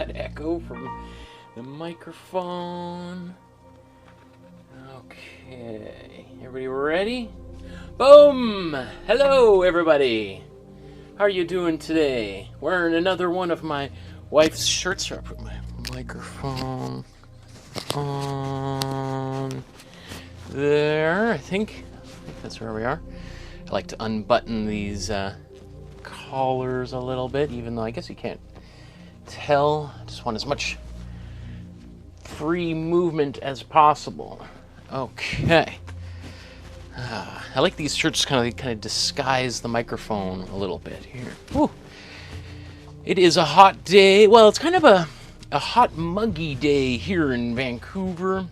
that echo from the microphone. Okay, everybody ready? Boom! Hello, everybody. How are you doing today? Wearing another one of my wife's shirts. I put my microphone on there. I think that's where we are. I like to unbutton these collars a little bit, even though I guess you can't tell. I just want as much free movement as possible. Okay. I like these shirts kind of disguise the microphone a little bit here. Whew. It is a hot day. Well, it's kind of a hot, muggy day here in Vancouver.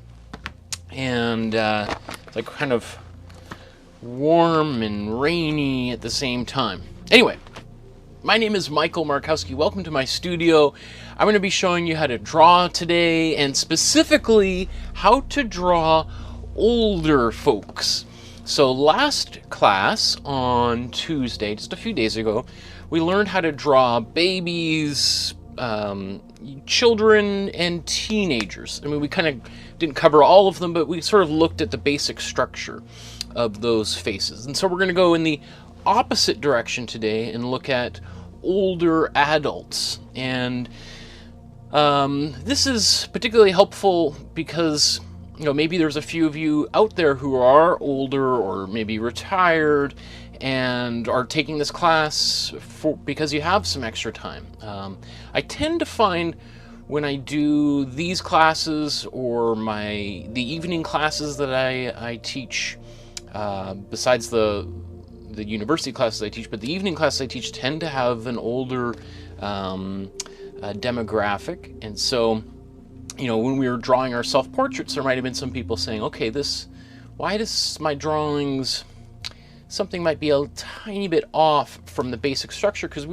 And it's like kind of warm and rainy at the same time. Anyway, my name is Michael Markowsky. Welcome to my studio. I'm going to be showing you how to draw today, and specifically how to draw older folks. So last class on Tuesday, just a few days ago, we learned how to draw babies, children, and teenagers. I mean, we kind of didn't cover all of them, but we sort of looked at the basic structure of those faces. And so we're going to go in the opposite direction today and look at older adults. And this is particularly helpful because, you know, maybe there's a few of you out there who are older or maybe retired and are taking this class because you have some extra time. I tend to find when I do these classes or the evening classes that I teach, besides the university classes I teach, but the evening classes I teach tend to have an older demographic. And so, you know, when we were drawing our self-portraits, there might have been some people saying, okay, why does my drawings, something might be a tiny bit off from the basic structure, because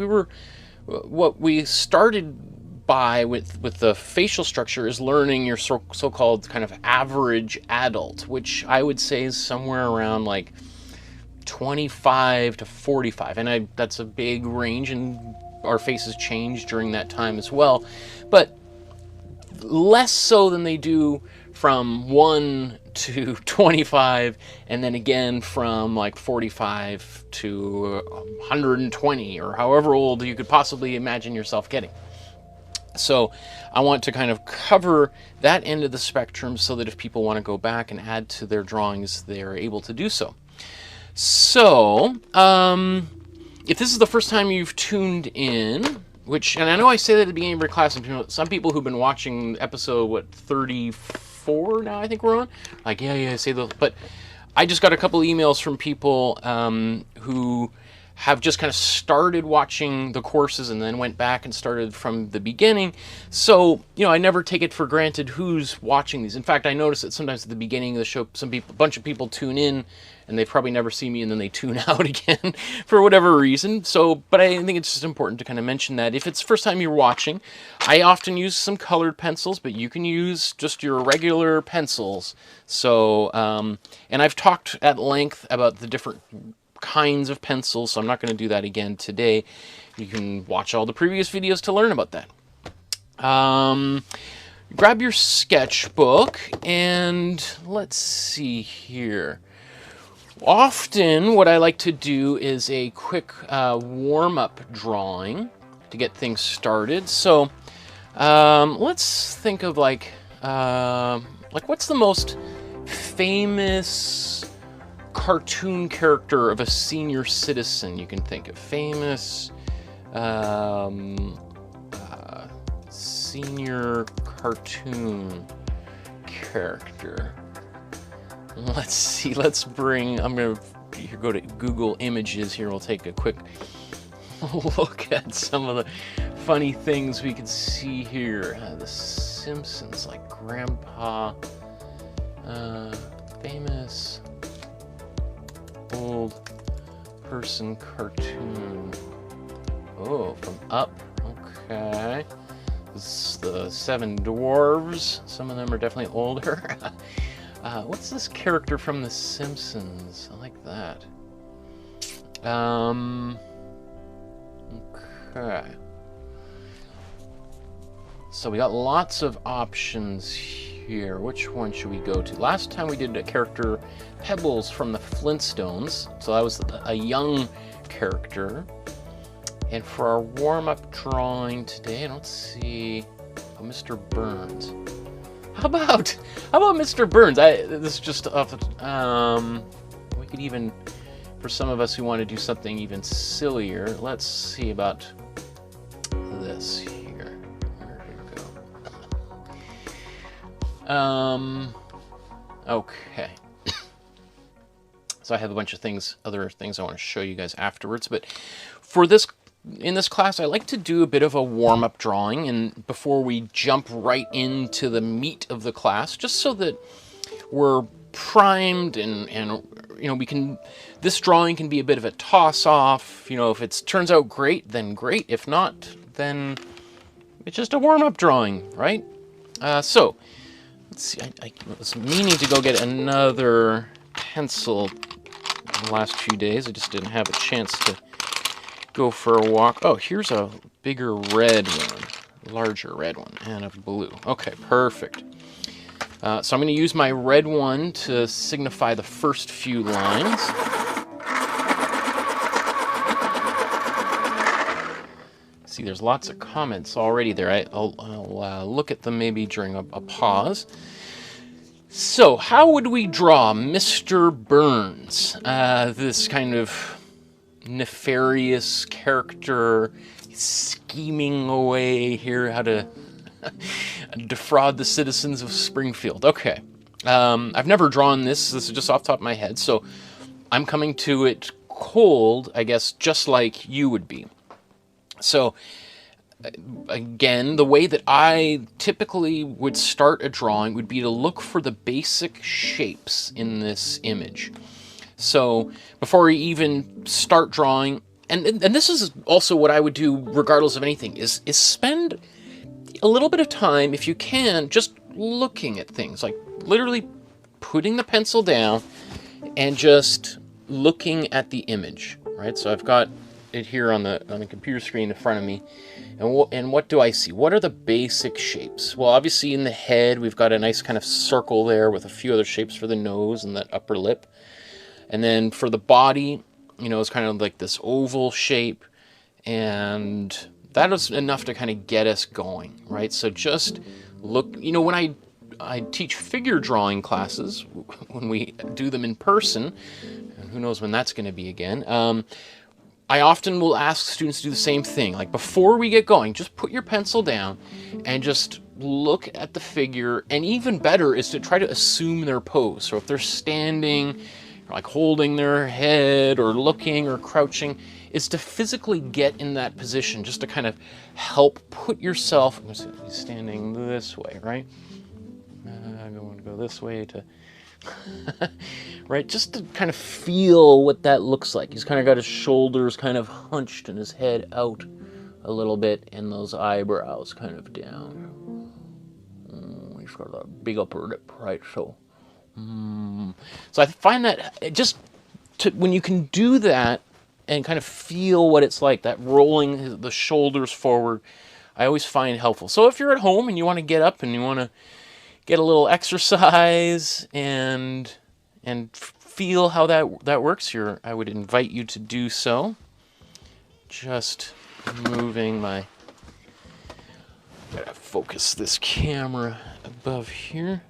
what we started by with the facial structure is learning your so-called kind of average adult, which I would say is somewhere around like 25 to 45, and that's a big range, and our faces change during that time as well, but less so than they do from 1 to 25, and then again from like 45 to 120, or however old you could possibly imagine yourself getting. So I want to kind of cover that end of the spectrum so that if people want to go back and add to their drawings, they're able to do so. So, if this is the first time you've tuned in, and I know I say that at the beginning of your class, and some people who've been watching episode, 34 now, I think we're on? Like, yeah, say those. But I just got a couple emails from people who have just kind of started watching the courses and then went back and started from the beginning. So, you know, I never take it for granted who's watching these. In fact, I notice that sometimes at the beginning of the show, a bunch of people tune in and they probably never see me, and then they tune out again for whatever reason. So, but I think it's just important to kind of mention that if it's the first time you're watching, I often use some colored pencils, but you can use just your regular pencils. So, and I've talked at length about the different kinds of pencils, so I'm not going to do that again today. You can watch all the previous videos to learn about that. Grab your sketchbook, and let's see here. Often what I like to do is a quick warm-up drawing to get things started. So let's think of like what's the most famous cartoon character of a senior citizen you can think of? Famous senior cartoon character. Let's see, I'm going to go to Google Images here. We'll take a quick look at some of the funny things we can see here. The Simpsons, like Grandpa, famous old person cartoon. Oh, from Up. Okay. This is the Seven Dwarves. Some of them are definitely older. What's this character from The Simpsons? I like that. Okay. So we got lots of options here. Which one should we go to? Last time we did a character, Pebbles from the Flintstones. So that was a young character. And for our warm-up drawing today, I don't see Mr. Burns. How about Mr. Burns? This is just off. We could even, for some of us who want to do something even sillier, let's see about this here. Where did it go? Okay. So I have a bunch of other things I want to show you guys afterwards, but for this. In this class, I like to do a bit of a warm-up drawing and before we jump right into the meat of the class, just so that we're primed and you know, this drawing can be a bit of a toss-off. You know, if it turns out great, then great. If not, then it's just a warm-up drawing, right? So, let's see. I was meaning to go get another pencil in the last few days. I just didn't have a chance to go for a walk. Oh, here's a bigger red one, larger red one, and a blue. Okay, perfect. So I'm going to use my red one to signify the first few lines. See, there's lots of comments already there. I'll look at them maybe during a pause. So, how would we draw Mr. Burns? This kind of nefarious character scheming away here how to defraud the citizens of Springfield. Okay. I've never drawn this. This is just off the top of my head. So I'm coming to it cold, I guess, just like you would be. So again, the way that I typically would start a drawing would be to look for the basic shapes in this image. So before we even start drawing, and this is also what I would do regardless of anything, is spend a little bit of time, if you can, just looking at things, like literally putting the pencil down and just looking at the image, right? So I've got it here on the computer screen in front of me, and what do I see? What are the basic shapes? Well, obviously in the head, we've got a nice kind of circle there with a few other shapes for the nose and that upper lip. And then for the body, you know, it's kind of like this oval shape, and that is enough to kind of get us going, right? So just look, you know, when I teach figure drawing classes, when we do them in person, and who knows when that's going to be again, I often will ask students to do the same thing. Like before we get going, just put your pencil down and just look at the figure, and even better is to try to assume their pose. So if they're standing, like holding their head or looking or crouching, is to physically get in that position, just to kind of help put yourself, standing this way, right? I'm going to go this way to, right? Just to kind of feel what that looks like. He's kind of got his shoulders kind of hunched and his head out a little bit and those eyebrows kind of down. He's got a big upper lip, right? So I find that when you can do that and kind of feel what it's like, that rolling the shoulders forward, I always find helpful. So if you're at home and you want to get up and you want to get a little exercise and feel how that works, I would invite you to do so. Just moving my, gotta focus this camera above here.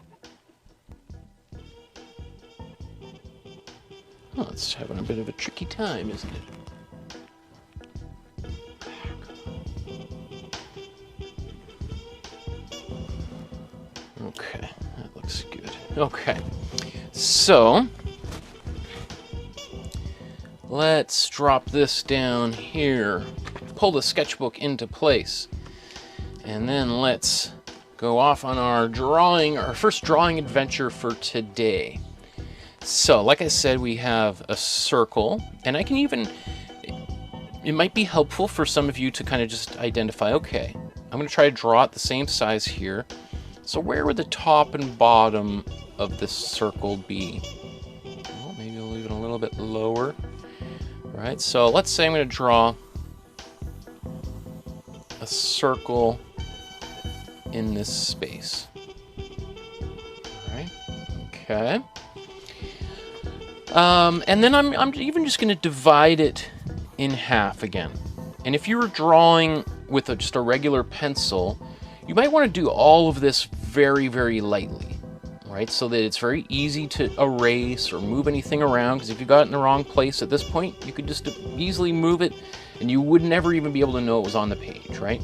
Oh, it's having a bit of a tricky time, isn't it? Okay, that looks good. Okay, so let's drop this down here, pull the sketchbook into place, and then let's go off on our first drawing adventure for today. So, like I said, we have a circle, and I can even, it might be helpful for some of you to kind of just identify, okay, I'm going to try to draw it the same size here. So where would the top and bottom of this circle be? Well, maybe I'll leave it a little bit lower. Right, so let's say I'm going to draw a circle in this space. All right. Okay. And then I'm even just going to divide it in half again. And if you were drawing with just a regular pencil, you might want to do all of this very, very lightly, right? So that it's very easy to erase or move anything around, because if you got it in the wrong place at this point, you could just easily move it and you would never even be able to know it was on the page, right?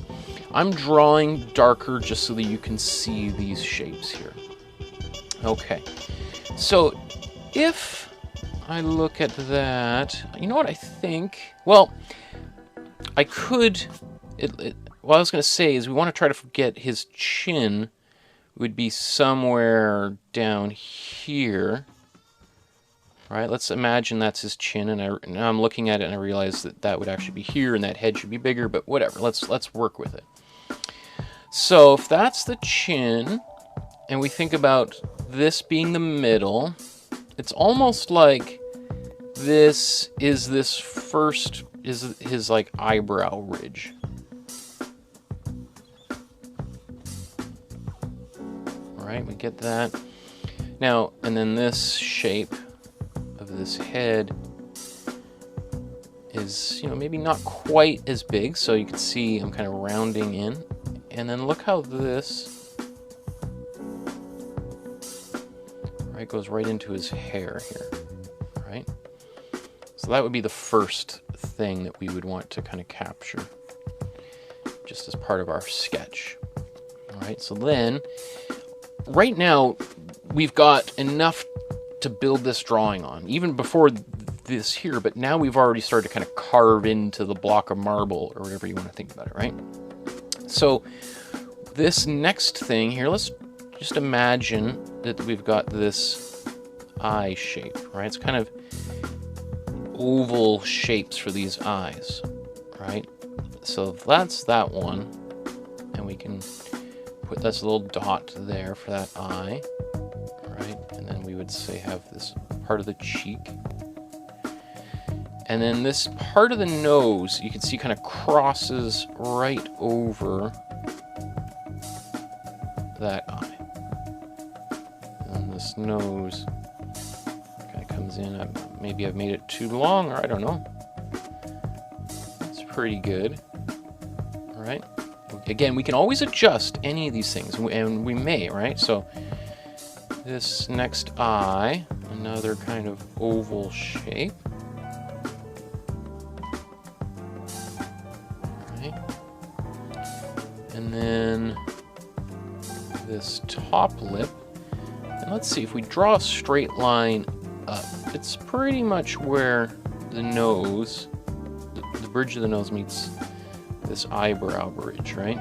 I'm drawing darker just so that you can see these shapes here. Okay, so if I look at that, you know what I think? Well, I could, what I was going to say is we want to try to get his chin would be somewhere down here. Right, let's imagine that's his chin, and now I'm looking at it and I realize that that would actually be here and that head should be bigger, but whatever, let's work with it. So if that's the chin, and we think about this being the middle, it's almost like this is his like eyebrow ridge. All right, we get that. Now, and then this shape of this head is, you know, maybe not quite as big, so you can see I'm kind of rounding in. And then look how this, right, goes right into his hair here, right? So that would be the first thing that we would want to kind of capture just as part of our sketch. All right, so then right now we've got enough to build this drawing on, even before this here, but now we've already started to kind of carve into the block of marble or whatever you want to think about it, right? So this next thing here, let's just imagine that we've got this eye shape, right? It's kind of oval shapes for these eyes, right? So that's that one, and we can put this little dot there for that eye, right? And then we would say have this part of the cheek. And then this part of the nose, you can see kind of crosses right over that eye. And this nose kind of comes in. Maybe I've made it too long, or I don't know. It's pretty good. All right. Again, we can always adjust any of these things, and we may, right? So this next eye, another kind of oval shape. And then this top lip, and let's see, if we draw a straight line up, it's pretty much where the nose, the bridge of the nose meets this eyebrow bridge, right?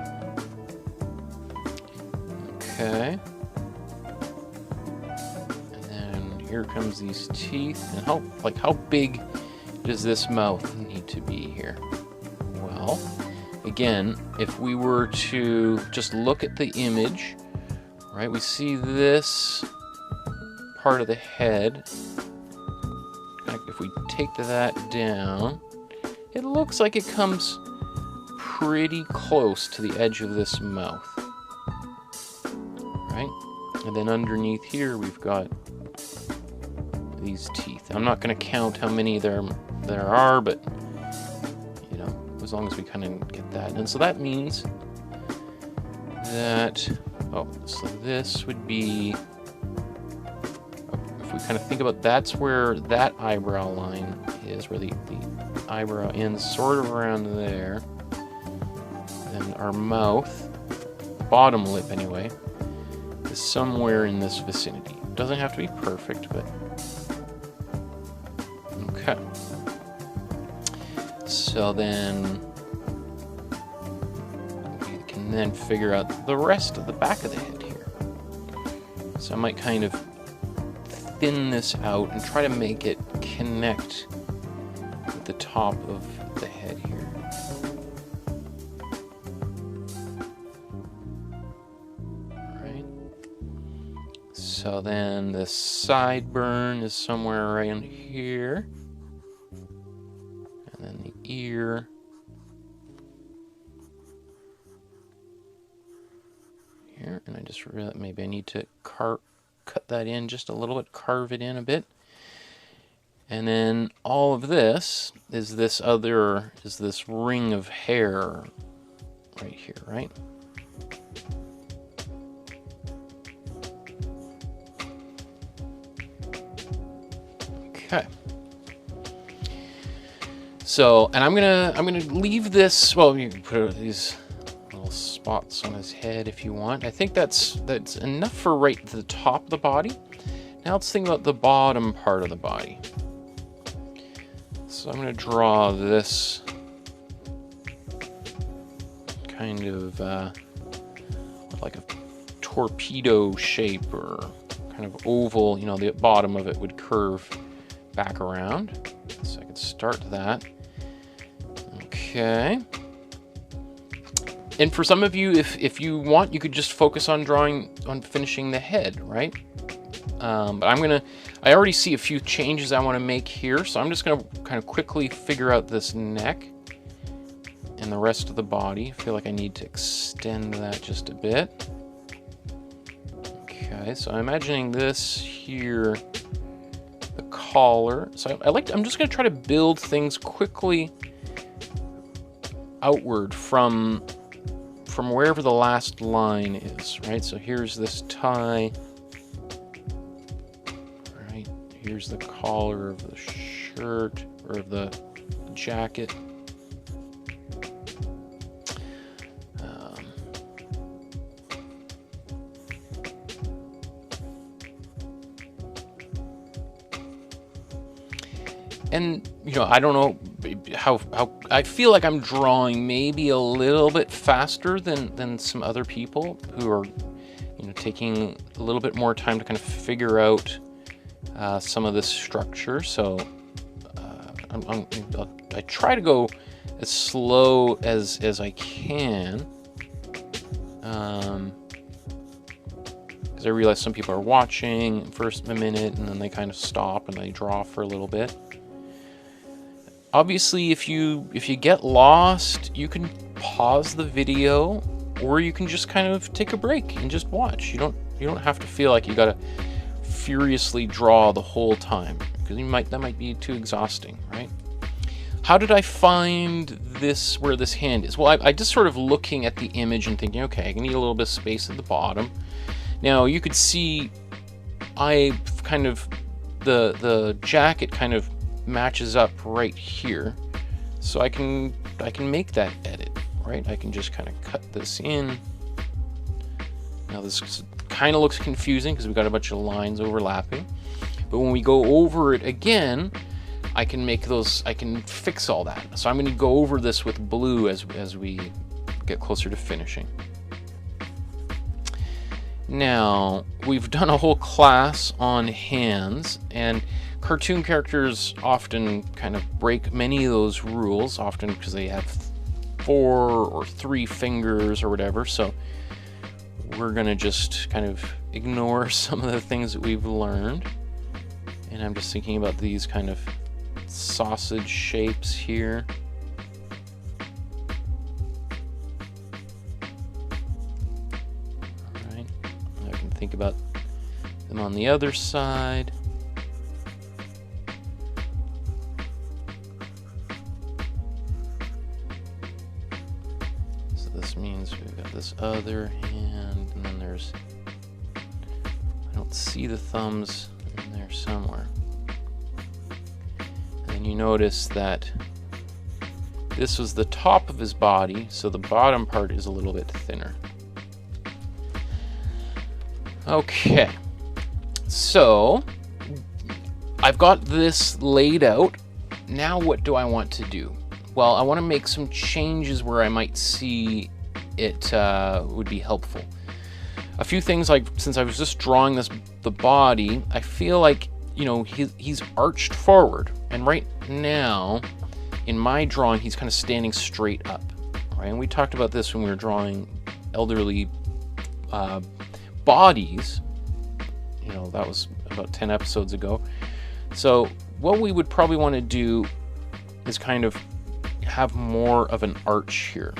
Okay. And then here comes these teeth, and how big does this mouth need to be here? Well, again, if we were to just look at the image, right, we see this part of the head. If we take that down, it looks like it comes pretty close to the edge of this mouth, right? And then underneath here, we've got these teeth. I'm not going to count how many there are, but as long as we kind of get that. And so that means that, so this would be, if we kind of think about, that's where that eyebrow line is, where the eyebrow ends sort of around there. Then our mouth, bottom lip anyway, is somewhere in this vicinity. It doesn't have to be perfect, but okay. So then we can then figure out the rest of the back of the head here. So I might kind of thin this out and try to make it connect with the top of the head here. All right. So then the sideburn is somewhere around here. And then the ear. here, and I just realized maybe I need to cut that in just a little bit, carve it in a bit. And then all of this is this ring of hair right here, right? Okay. So, and I'm gonna leave this. Well, you can put these little spots on his head if you want. I think that's enough for right to the top of the body. Now let's think about the bottom part of the body. So I'm gonna draw this kind of like a torpedo shape, or kind of oval. You know, the bottom of it would curve back around. So I can start that. Okay. And for some of you, if you want, you could just focus on finishing the head, right? But I already see a few changes I want to make here, so I'm just gonna kind of quickly figure out this neck and the rest of the body. I feel like I need to extend that just a bit. Okay, so I'm imagining this here, the collar. So I'm just gonna try to build things quickly outward from wherever the last line is, right? So here's this tie, right? Here's the collar of the shirt, or of the jacket. And, you know, I don't know how I feel like I'm drawing maybe a little bit faster than some other people who are, you know, taking a little bit more time to kind of figure out some of this structure. So I try to go as slow as I can, because I realize some people are watching first a minute and then they kind of stop and they draw for a little bit. Obviously, if you get lost, you can pause the video, or you can just kind of take a break and just watch. You don't have to feel like you gotta furiously draw the whole time, because that might be too exhausting, right? How did I find this, where this hand is? Well, I just sort of looking at the image and thinking, okay, I need a little bit of space at the bottom. Now you could see I kind of the jacket kind of matches up right here, so I can make that edit, right? I can just kind of cut this in. Now this kind of looks confusing because we've got a bunch of lines overlapping, but when we go over it again, I can fix all that. So I'm going to go over this with blue as we get closer to finishing. Now, we've done a whole class on hands, and cartoon characters often kind of break many of those rules, often because they have 4 or 3 fingers or whatever. So we're gonna just kind of ignore some of the things that we've learned. And I'm just thinking about these kind of sausage shapes here. All right, I can think about them on the other side. Means we've got this other hand, and then there's, I don't see the thumbs in there somewhere. And then you notice that this was the top of his body, so the bottom part is a little bit thinner. Okay, so I've got this laid out. Now what do I want to do? Well, I want to make some changes where I might see it would be helpful. A few things, like since I was just drawing the body, I feel like, you know, he's arched forward, and right now in my drawing he's kind of standing straight up, right? And we talked about this when we were drawing elderly bodies, you know, that was about 10 episodes ago. So what we would probably want to do is kind of have more of an arch here.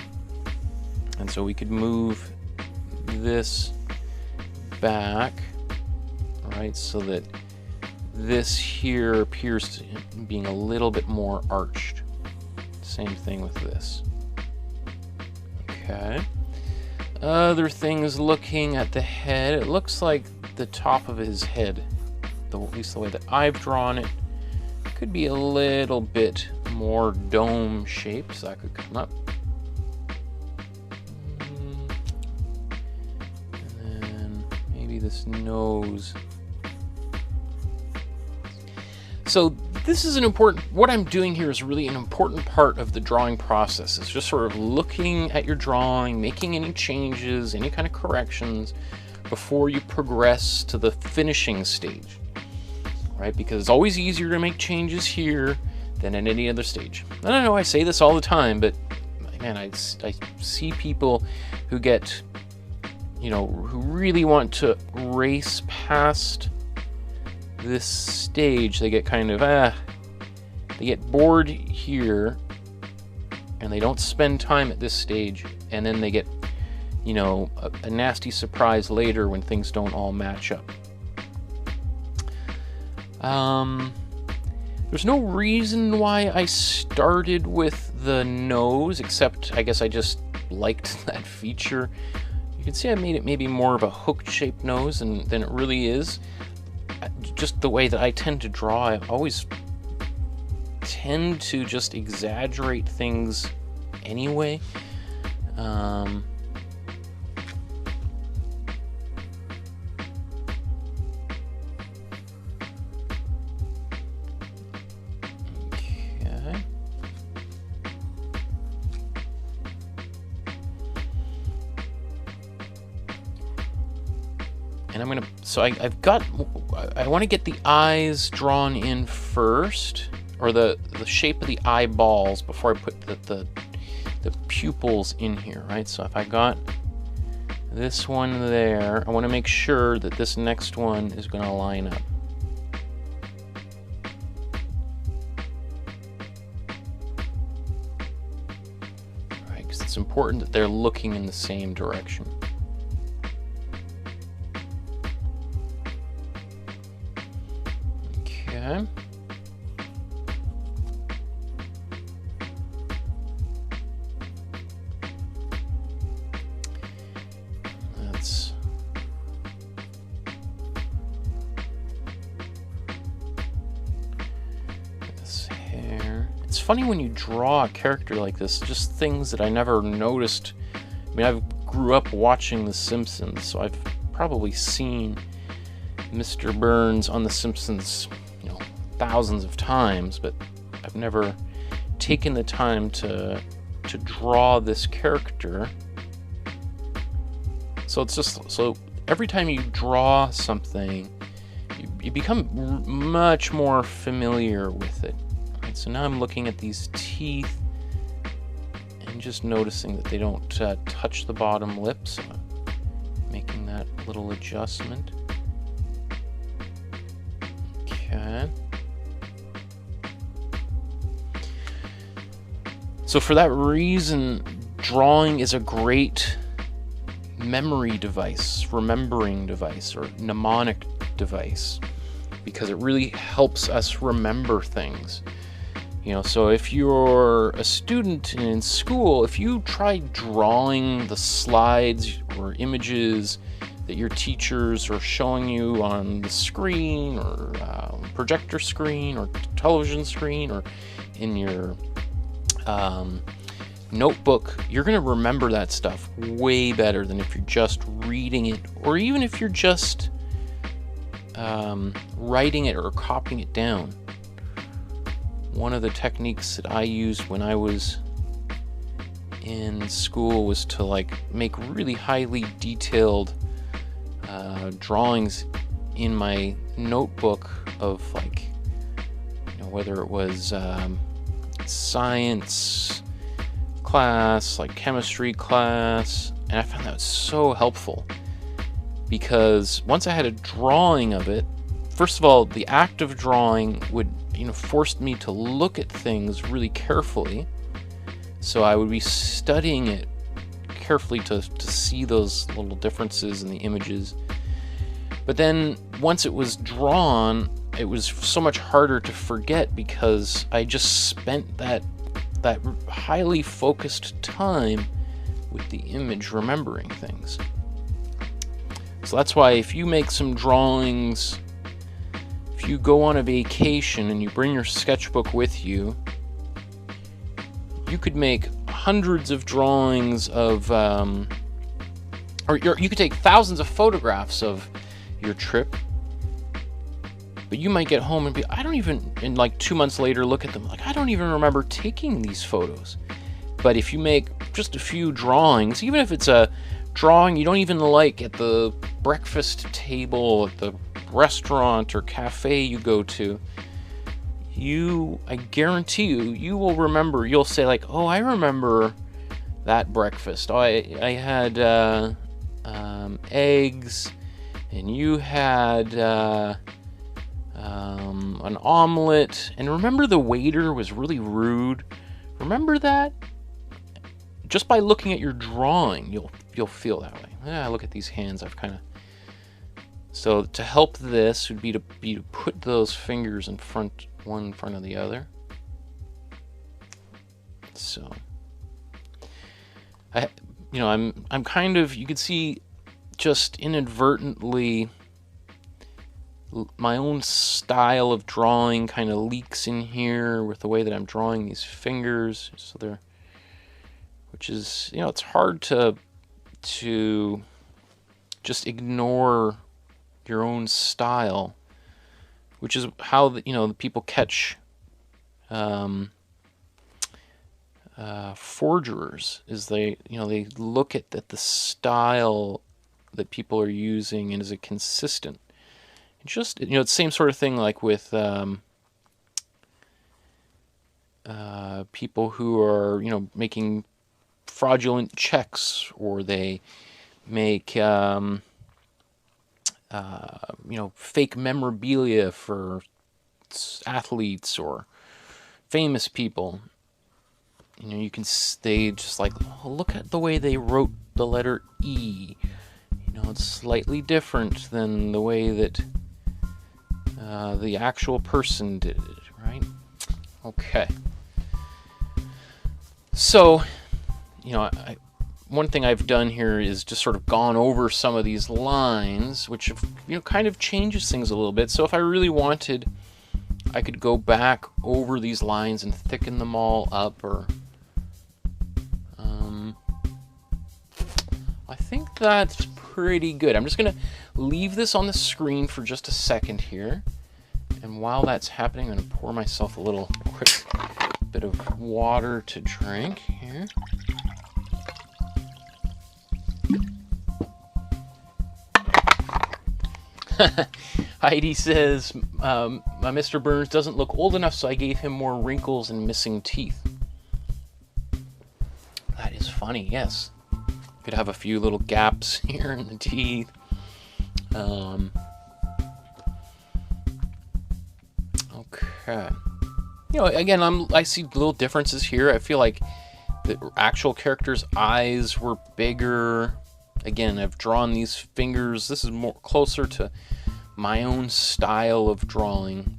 And so we could move this back, right, so that this here appears to being a little bit more arched. Same thing with this. Okay. Other things, looking at the head, it looks like the top of his head, at least the way that I've drawn it, could be a little bit more dome shaped, so that could come up. And then maybe this nose. So this is an important, what I'm doing here is really an important part of the drawing process. It's just sort of looking at your drawing, making any changes, any kind of corrections before you progress to the finishing stage, right? Because it's always easier to make changes here than at any other stage. And I know I say this all the time, but man, I see people who get, you know, who really want to race past this stage. They get kind of, they get bored here and they don't spend time at this stage, and then they get, you know, a nasty surprise later when things don't all match up. There's no reason why I started with the nose, except I guess I just liked that feature. You can see I made it maybe more of a hooked shaped nose than it really is. Just the way that I tend to draw, I always tend to just exaggerate things anyway. And I'm gonna, so I want to get the eyes drawn in first, or the shape of the eyeballs before I put the pupils in here, right? So if I got this one there, I want to make sure that this next one is going to line up. Right, because it's important that they're looking in the same direction. Okay. That's this hair. It's funny when you draw a character like this, just things that I never noticed. I mean, I grew up watching The Simpsons, so I've probably seen Mr. Burns on The Simpsons, you know, thousands of times, but I've never taken the time to draw this character. So it's just, so every time you draw something, you become much more familiar with it. Right, so now I'm looking at these teeth and just noticing that they don't touch the bottom lip, so I'm making that little adjustment. Okay. So for that reason, drawing is a great memory device, remembering device, or mnemonic device, because it really helps us remember things. You know, so if you're a student in school, if you try drawing the slides or images that your teachers are showing you on the screen, or projector screen, or television screen, or in your notebook, you're going to remember that stuff way better than if you're just reading it, or even if you're just writing it or copying it down. One of the techniques that I used when I was in school was to like make really highly detailed drawings in my notebook of, like, you know, whether it was science class, like chemistry class, and I found that so helpful, because once I had a drawing of it, first of all, the act of drawing would, you know, forced me to look at things really carefully. So I would be studying it carefully to see those little differences in the images. But then once it was drawn, it was so much harder to forget because I just spent that highly focused time with the image remembering things. So that's why if you make some drawings, if you go on a vacation and you bring your sketchbook with you, you could make hundreds of drawings of, or you could take thousands of photographs of your trip, but you might get home and be, I don't even, and like 2 months later look at them like, I don't even remember taking these photos. But if you make just a few drawings, even if it's a drawing you don't even like at the breakfast table at the restaurant or cafe you go to, I guarantee you will remember. You'll say like, oh, I remember that breakfast. Oh, I had eggs, and you had an omelet, and remember the waiter was really rude. Remember that? Just by looking at your drawing, you'll feel that way. Look at these hands. I've kind of. So to help this would be to put those fingers in front, one in front of the other. So I'm kind of, you could see just inadvertently my own style of drawing kind of leaks in here with the way that I'm drawing these fingers. So they're, which is, it's hard to just ignore your own style, which is how the people catch forgerers, is they look at the style that people are using and is it consistent. It's just it's the same sort of thing like with people who are making fraudulent checks, or they make fake memorabilia for athletes or famous people. They just like, oh, look at the way they wrote the letter E. It's slightly different than the way that the actual person did it, right? Okay. So, one thing I've done here is just sort of gone over some of these lines, which kind of changes things a little bit. So if I really wanted, I could go back over these lines and thicken them all up, or I think that's pretty good. I'm just going to leave this on the screen for just a second here. And while that's happening, I'm going to pour myself a little quick bit of water to drink here. Heidi says, my Mr. Burns doesn't look old enough, so I gave him more wrinkles and missing teeth. That is funny, yes. Could have a few little gaps here in the teeth. Okay. Again, I see little differences here. I feel like the actual character's eyes were bigger. Again, I've drawn these fingers. This is more closer to my own style of drawing.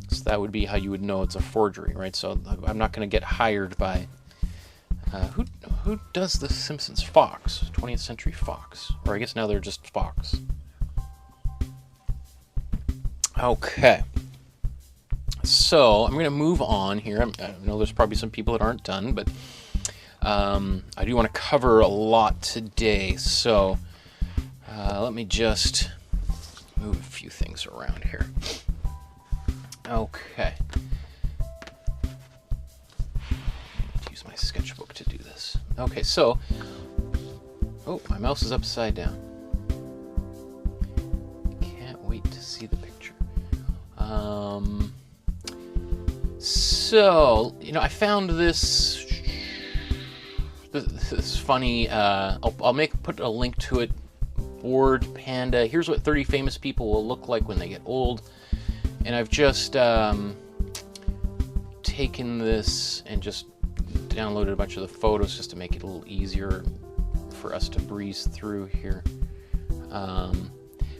So that would be how you would know it's a forgery, right? So I'm not going to get hired by who does The Simpsons? Fox, 20th Century Fox, or I guess now they're just Fox. Okay. So I'm going to move on here. I know there's probably some people that aren't done, but I do want to cover a lot today. So let me just move a few things around here. Okay. Use my sketchbook to do this. Okay, so, oh, my mouse is upside down. Can't wait to see the picture. So, I found this funny, I'll put a link to it, board panda. Here's what 30 famous people will look like when they get old. And I've just taken this and just downloaded a bunch of the photos just to make it a little easier for us to breeze through here.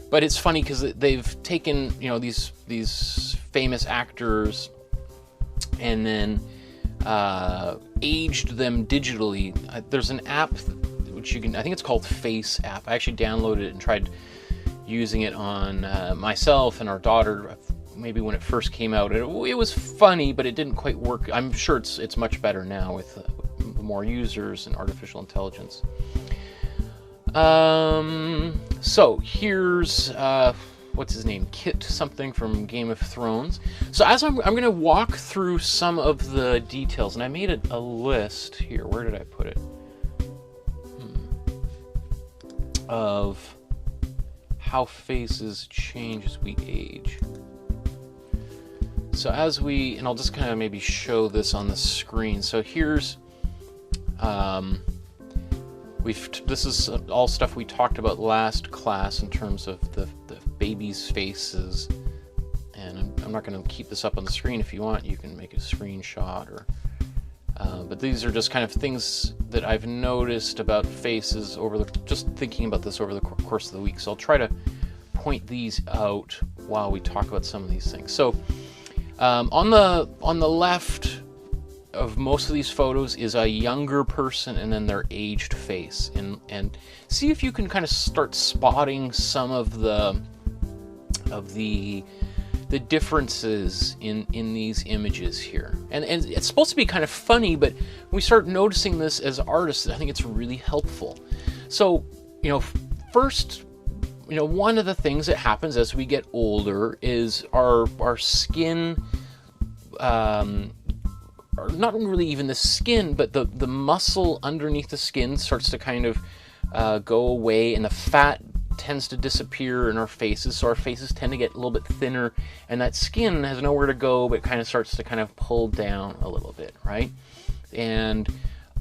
But it's funny because they've taken, you know, these famous actors and then aged them digitally. There's an app which you can, I think it's called Face app. I actually downloaded it and tried using it on myself and our daughter, maybe when it first came out. It was funny, but it didn't quite work. I'm sure it's much better now with more users and artificial intelligence. So here's what's his name, Kit something from Game of Thrones. So as I'm going to walk through some of the details, and I made a list here. Where did I put it? Of how faces change as we age. So as we, and I'll just kind of maybe show this on the screen. So here's, this is all stuff we talked about last class in terms of the babies' faces. And I'm not going to keep this up on the screen. If you want, you can make a screenshot or, but these are just kind of things that I've noticed about faces over just thinking about this over the course of the week. So I'll try to point these out while we talk about some of these things. So on the left of most of these photos is a younger person and then their aged face, and see if you can kind of start spotting some of the differences in these images here. And it's supposed to be kind of funny, but when we start noticing this as artists, I think it's really helpful. So, you know, first, you know, one of the things that happens as we get older is our skin, or not really even the skin, but the muscle underneath the skin starts to kind of go away, and the fat tends to disappear in our faces, so our faces tend to get a little bit thinner, and that skin has nowhere to go, but kind of starts to kind of pull down a little bit, right? And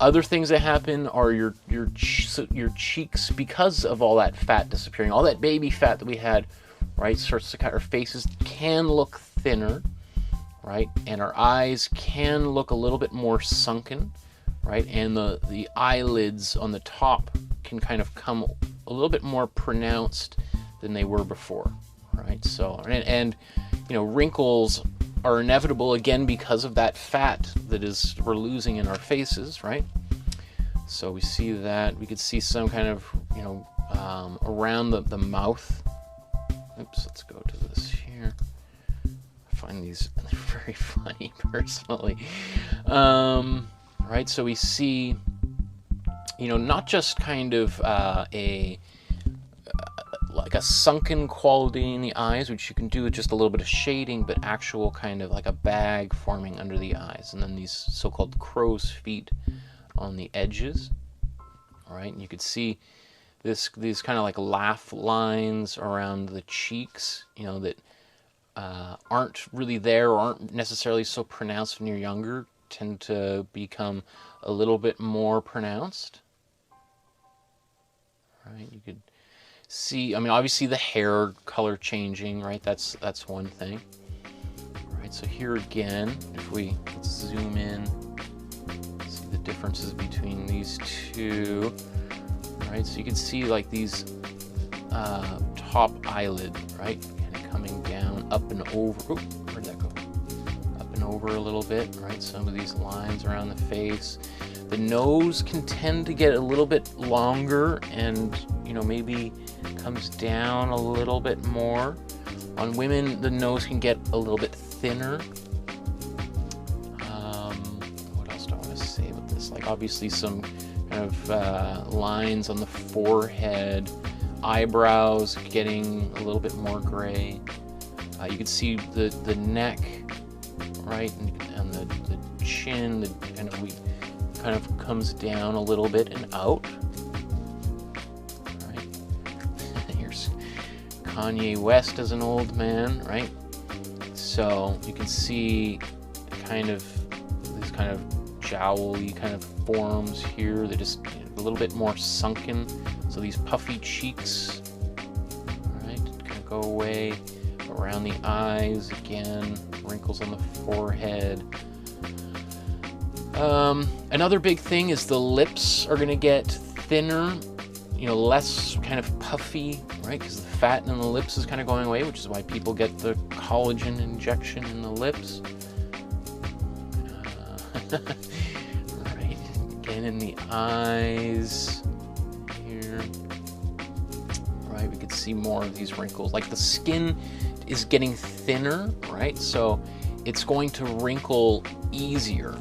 other things that happen are your cheeks, because of all that fat disappearing, all that baby fat that we had, right, starts to kind of, our faces can look thinner, right? And our eyes can look a little bit more sunken, right? And the eyelids on the top can kind of come a little bit more pronounced than they were before, right? So, and you know, wrinkles are inevitable again because of that fat that we're losing in our faces, right? So we see that. We could see some kind of, you know, around the mouth. Oops, let's go to this here. I find these very funny personally. Right, so we see, you know, not just kind of like a sunken quality in the eyes, which you can do with just a little bit of shading, but actual kind of like a bag forming under the eyes, and then these so-called crow's feet on the edges. All right, and you could see these kind of like laugh lines around the cheeks, you know, that aren't really there or aren't necessarily so pronounced when you're younger, tend to become a little bit more pronounced. Right, you could see, I mean, obviously the hair color changing, right? That's one thing. All right, so here again, if let's zoom in, see the differences between these two. All right, so you can see like these top eyelid, right, kind of coming down, up and over. Oh, where'd that go? Up and over a little bit, right? Some of these lines around the face. The nose can tend to get a little bit longer and, you know, maybe comes down a little bit more. On women, the nose can get a little bit thinner. What else do I want to say about this? Like, obviously some kind of lines on the forehead, eyebrows getting a little bit more gray. You can see the neck, right, and the chin, kind of comes down a little bit and out. Right. Here's Kanye West as an old man, right? So you can see kind of these kind of jowly kind of forms here. They're just a little bit more sunken. So these puffy cheeks, right, kind of go away. Around the eyes again, wrinkles on the forehead. Another big thing is the lips are going to get thinner, you know, less kind of puffy, right? Because the fat in the lips is kind of going away, which is why people get the collagen injection in the lips. Right, again in the eyes here. Right, we could see more of these wrinkles. Like the skin is getting thinner, right? So it's going to wrinkle easier,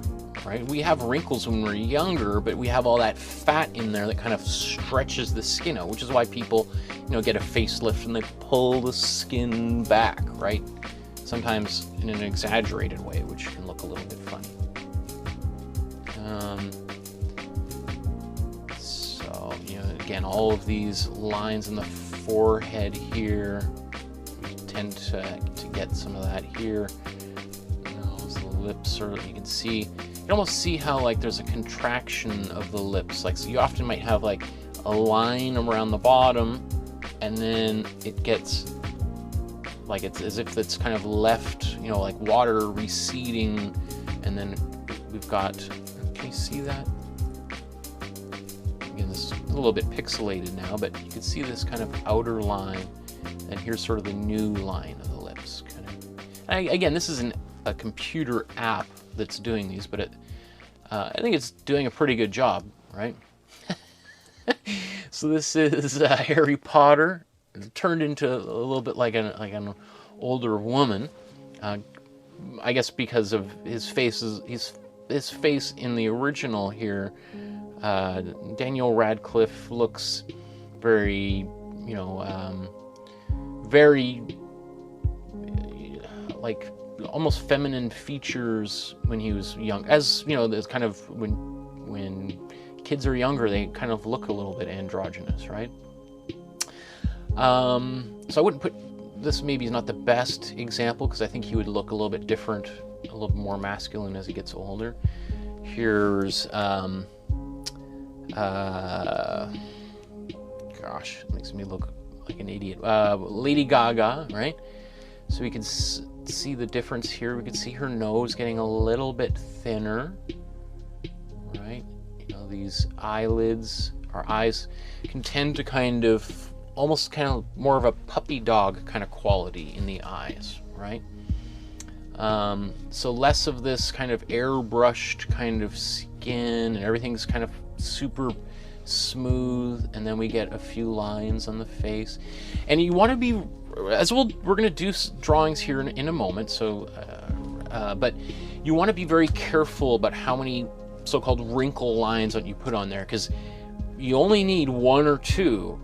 right? We have wrinkles when we're younger, but we have all that fat in there that kind of stretches the skin out, which is why people, you know, get a facelift and they pull the skin back, right? Sometimes in an exaggerated way, which can look a little bit funny. So, you know, again, all of these lines in the forehead here, we tend to get some of that here. Nose, the lips are, you can see, you can almost see how like there's a contraction of the lips. Like, so you often might have like a line around the bottom, and then it gets like, it's as if it's kind of left, you know, like water receding, and then we've got, can you see that? Again, this is a little bit pixelated now, but you can see this kind of outer line, and here's sort of the new line of the lips. Kind of. Again, this isn't a computer app that's doing these, but I think it's doing a pretty good job, right? So this is Harry Potter, turned into a little bit like an older woman. I guess because of his face his face in the original here. Daniel Radcliffe looks very, you know, very like almost feminine features when he was young. As you know, there's kind of when kids are younger, they kind of look a little bit androgynous, right? So I wouldn't put this, maybe is not the best example, because I think he would look a little bit different, a little bit more masculine as he gets older. Here's gosh, it makes me look like an idiot. Lady Gaga, right? So we can see the difference here. We can see her nose getting a little bit thinner, right? You know, these eyelids, our eyes can tend to kind of, almost kind of more of a puppy dog kind of quality in the eyes, right? So less of this kind of airbrushed kind of skin, and everything's kind of super smooth, and then we get a few lines on the face. And you want to be, as we're going to do drawings here in a moment, so but you want to be very careful about how many so-called wrinkle lines that you put on there, because you only need one or two,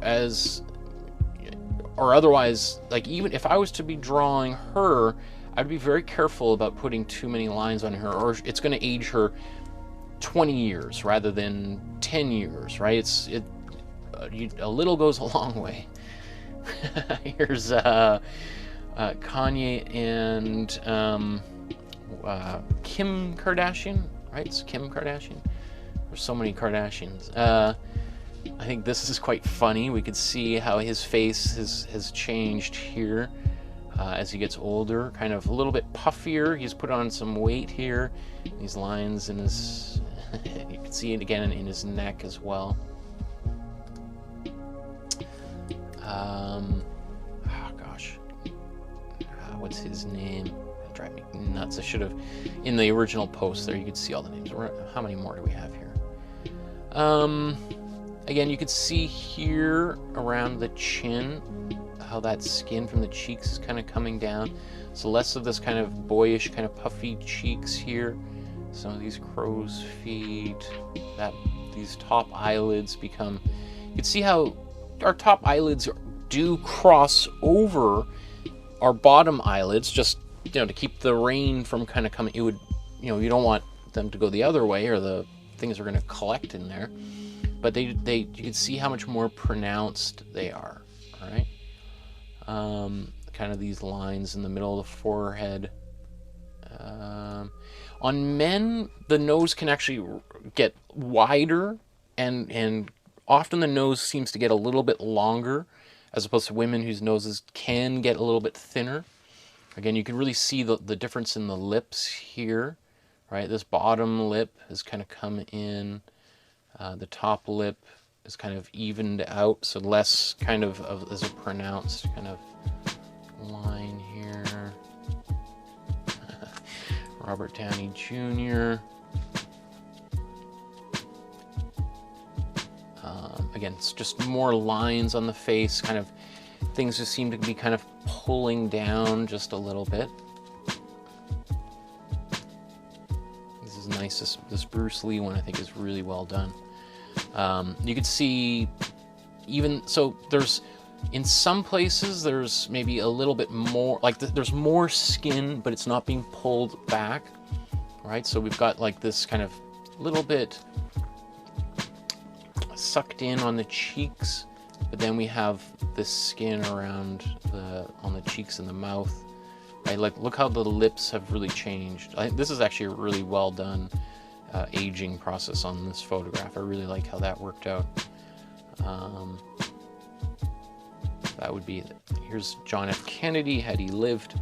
or otherwise, like, even if I was to be drawing her, I'd be very careful about putting too many lines on her, or it's going to age her 20 years rather than 10 years, right? A little goes a long way. Here's Kanye and Kim Kardashian, right? It's Kim Kardashian. There's so many Kardashians. I think this is quite funny. We could see how his face has changed here as he gets older, kind of a little bit puffier. He's put on some weight here. These lines in his, you can see it again in his neck as well. Oh gosh, what's his name? That'd drive me nuts. I should have, in the original post there, you could see all the names. How many more do we have here? Again, you could see here around the chin how that skin from the cheeks is kind of coming down. So less of this kind of boyish, kind of puffy cheeks here. Some of these crow's feet, these top eyelids become, you can see how our top eyelids do cross over our bottom eyelids, just, you know, to keep the rain from kind of coming. It would, you know, you don't want them to go the other way, or the things are going to collect in there. But you can see how much more pronounced they are, all right? Kind of these lines in the middle of the forehead. On men, the nose can actually get wider, and often the nose seems to get a little bit longer, as opposed to women whose noses can get a little bit thinner. Again, you can really see the difference in the lips here, right? This bottom lip has kind of come in. The top lip is kind of evened out, so less kind of as a pronounced kind of line here. Robert Downey Jr. Again, it's just more lines on the face, kind of things just seem to be kind of pulling down just a little bit. This is nice. This Bruce Lee one I think is really well done. You could see even, so there's, in some places there's maybe a little bit more, like there's more skin, but it's not being pulled back, right? So we've got like this kind of little bit sucked in on the cheeks, but then we have this skin around on the cheeks and the mouth. Right? Like, look how the lips have really changed. This is actually a really well done aging process on this photograph. I really like how that worked out. That would be, here's John F. Kennedy had he lived.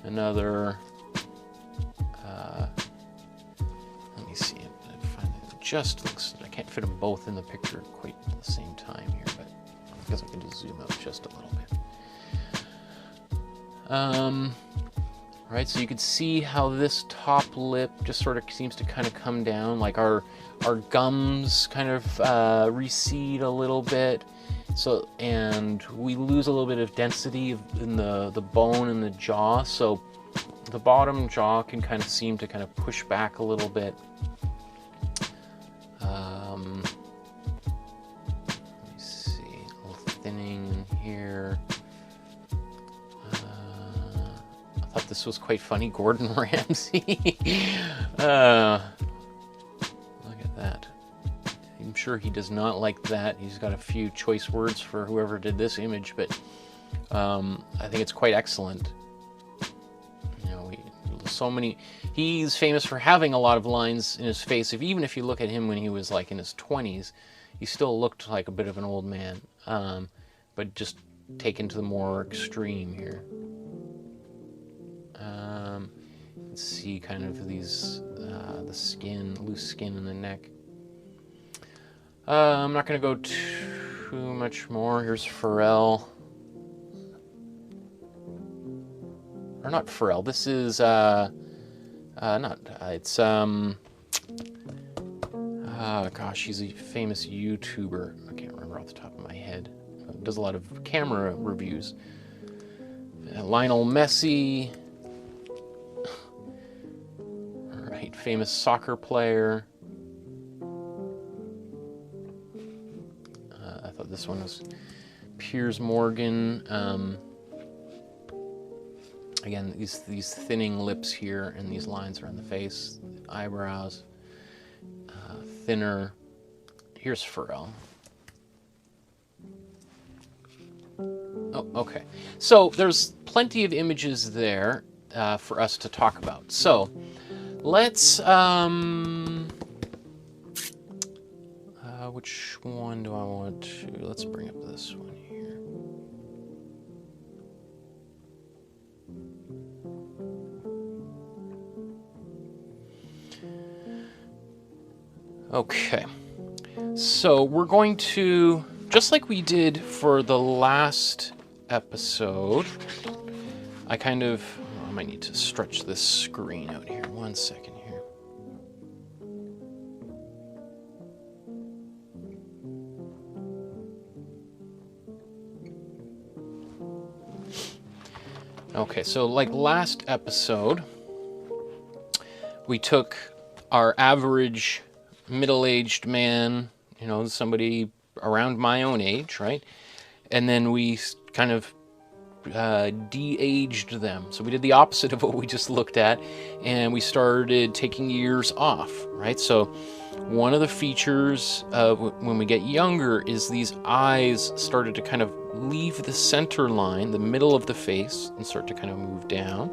Another, let me see, it just looks, I can't fit them both in the picture quite at the same time here, but I guess I can just zoom out just a little bit. Right, so you can see how this top lip just sort of seems to kind of come down, like our gums kind of recede a little bit. So, and we lose a little bit of density in the bone in the jaw, so the bottom jaw can kind of seem to kind of push back a little bit. Let me see, a little thinning in here. I thought this was quite funny, Gordon Ramsay. Look at that. I'm sure he does not like that. He's got a few choice words for whoever did this image, but I think it's quite excellent. You know, so many. He's famous for having a lot of lines in his face. Even if you look at him when he was like in his 20s, he still looked like a bit of an old man, but just taken to the more extreme here. You can see kind of these the skin, loose skin in the neck. I'm not going to go too much more. Here's Pharrell. Or not Pharrell. This is, it's, gosh, he's a famous YouTuber. I can't remember off the top of my head. Does a lot of camera reviews. Lionel Messi. All right, famous soccer player. This one was Piers Morgan. Again, these thinning lips here and these lines around the face, the eyebrows, thinner. Here's Pharrell. Oh, okay. So there's plenty of images there for us to talk about. So let's. Which one do I want to? Let's bring up this one here. Okay. So we're going to, just like we did for the last episode, I might need to stretch this screen out here. 1 second here. Okay, so like last episode, we took our average middle-aged man, you know, somebody around my own age, right? And then we kind of de-aged them. So we did the opposite of what we just looked at, and we started taking years off, right? So one of the features of when we get younger is these eyes started to kind of leave the center line, the middle of the face, and start to kind of move down,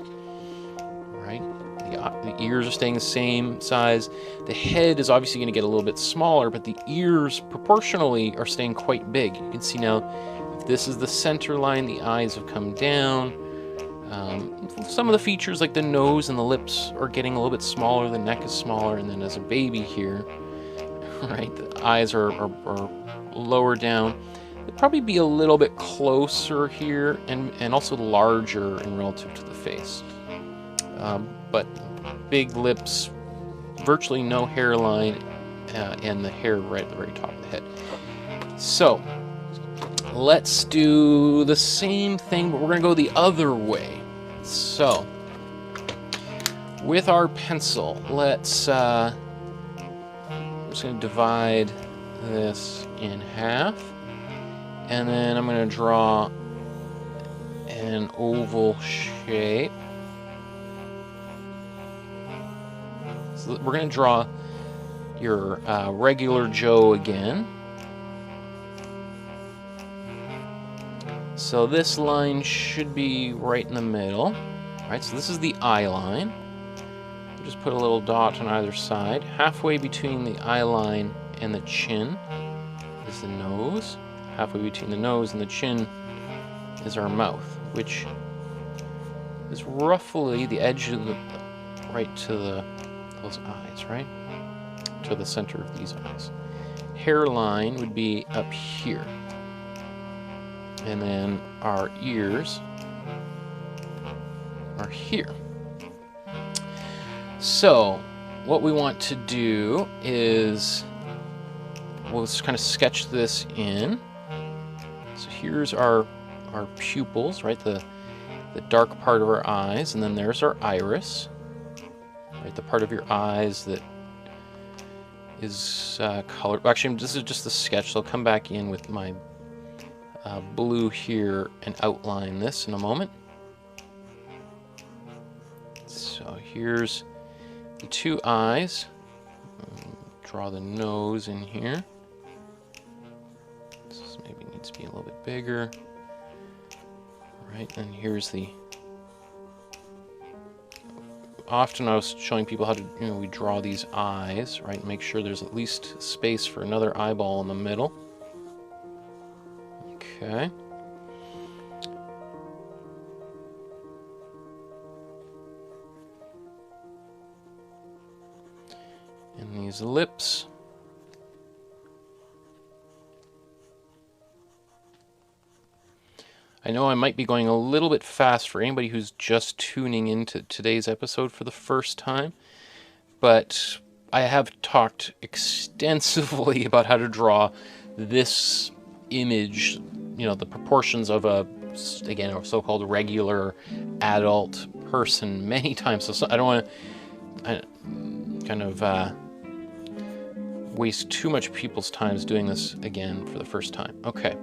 right? The ears are staying the same size. The head is obviously going to get a little bit smaller, but the ears proportionally are staying quite big. You can see now, if this is the center line, the eyes have come down. Some of the features like the nose and the lips are getting a little bit smaller, the neck is smaller, and then as a baby here, right, the eyes are lower down. It'd probably be a little bit closer here and also larger in relative to the face. But big lips, virtually no hairline, and the hair right at the very top of the head. So let's do the same thing, but we're going to go the other way. So with our pencil, let's I'm just going to divide this in half, and then I'm going to draw an oval shape. So we're going to draw your regular Joe again. So this line should be right in the middle. All right, so this is the eye line. Just put a little dot on either side. Halfway between the eye line and the chin is the nose. Halfway between the nose and the chin is our mouth, which is roughly the edge of the right to those eyes, right? To the center of these eyes. Hairline would be up here. And then our ears are here. So what we want to do is we'll just kind of sketch this in. So here's our pupils, right? The dark part of our eyes, and then there's our iris, right? The part of your eyes that is colored. Actually, this is just a sketch, so I'll come back in with my blue here and outline this in a moment. So here's the two eyes. Draw the nose in here. This maybe needs to be a little bit bigger. Right, and here's the... Often I was showing people how to, we draw these eyes, right? Make sure there's at least space for another eyeball in the middle. Okay. And these lips. I know I might be going a little bit fast for anybody who's just tuning into today's episode for the first time, but I have talked extensively about how to draw this image, the proportions of a so-called regular adult person many times. So I don't want to kind of waste too much people's time doing this again for the first time. Okay,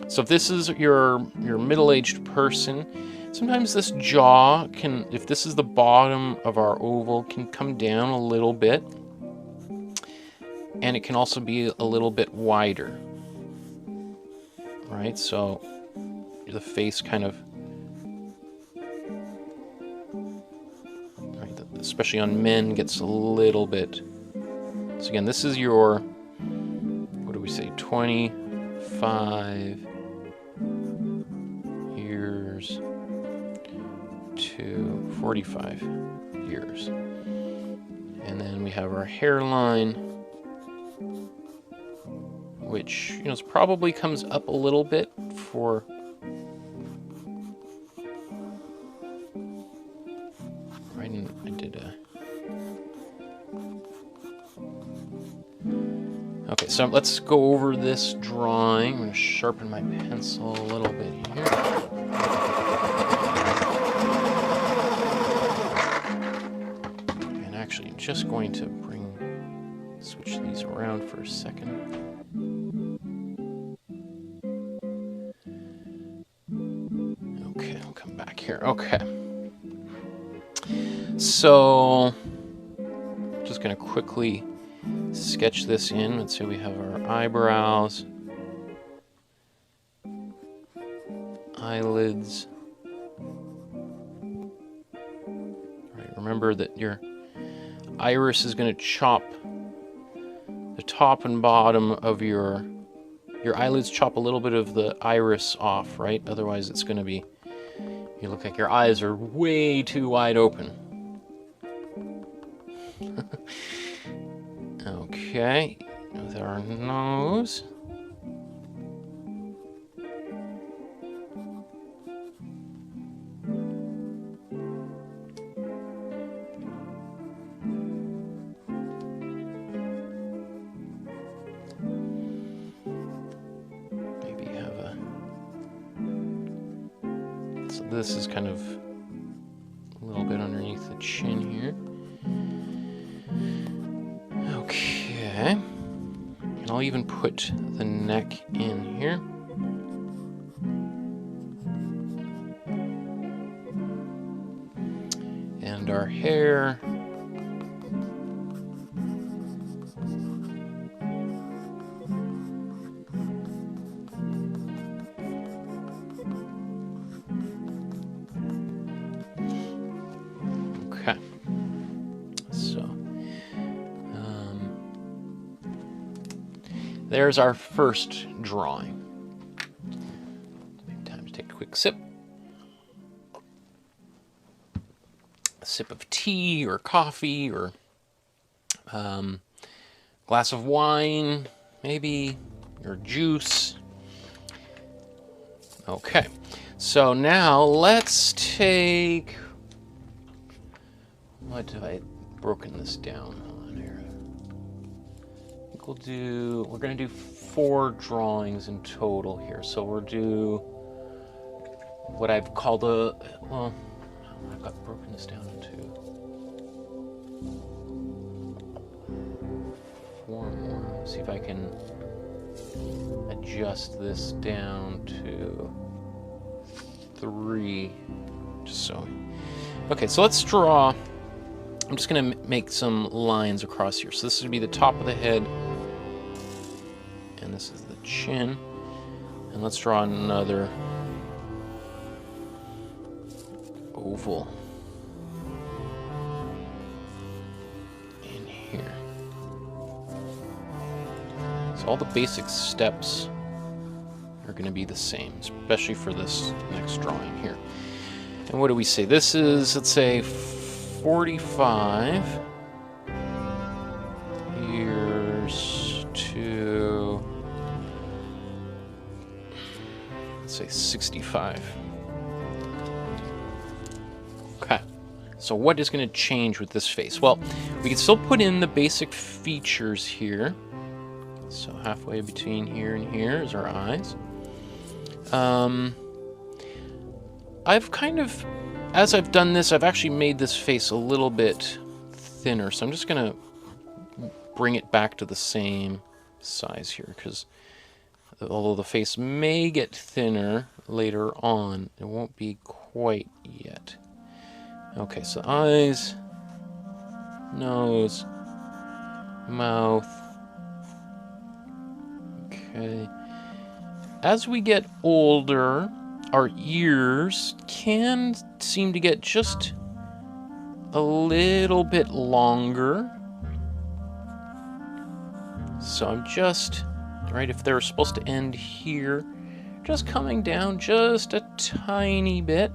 so if this is your middle-aged person, sometimes this jaw can, if this is the bottom of our oval, can come down a little bit, and it can also be a little bit wider. Right, so the face kind of, right, especially on men, gets a little bit. So again, this is your, what do we say, 25 years to 45 years. And then we have our hairline, which probably comes up a little bit for right. And I did okay. So let's go over this drawing. I'm going to sharpen my pencil a little bit here. And actually, I'm just going to switch these around for a second. Here, okay. So, just gonna quickly sketch this in. Let's say we have our eyebrows, eyelids. Right, remember that your iris is gonna chop the top and bottom of your eyelids. Chop a little bit of the iris off, right? Otherwise, it's gonna be. You look like your eyes are way too wide open. Okay, with our nose. this is kind of a little bit underneath the chin here. Okay. And I'll even put the neck in here. And our hair. Okay. So, there's our first drawing. Maybe time to take a quick sip. A sip of tea or coffee or glass of wine, maybe, or juice. Okay, so now let's take, what have I broken this down on here? I think we're going to do 4 drawings in total here. So we'll do what I've called well, I've got broken this down into 4 more. Let's see if I can adjust this down to 3, just so. Okay, so let's draw. I'm just going to make some lines across here. So this is going to be the top of the head, and this is the chin. And let's draw another oval in here. So all the basic steps are going to be the same, especially for this next drawing here. And what do we say? This is, let's say, 45 years to, let's say, 65. Okay, so what is going to change with this face? Well, we can still put in the basic features here. So halfway between here and here is our eyes. I've kind of, as I've done this, I've actually made this face a little bit thinner. So I'm just going to bring it back to the same size here, because although the face may get thinner later on, it won't be quite yet. Okay, so eyes, nose, mouth. Okay. As we get older, our ears can seem to get just a little bit longer. So I'm just, right, if they're supposed to end here, just coming down just a tiny bit.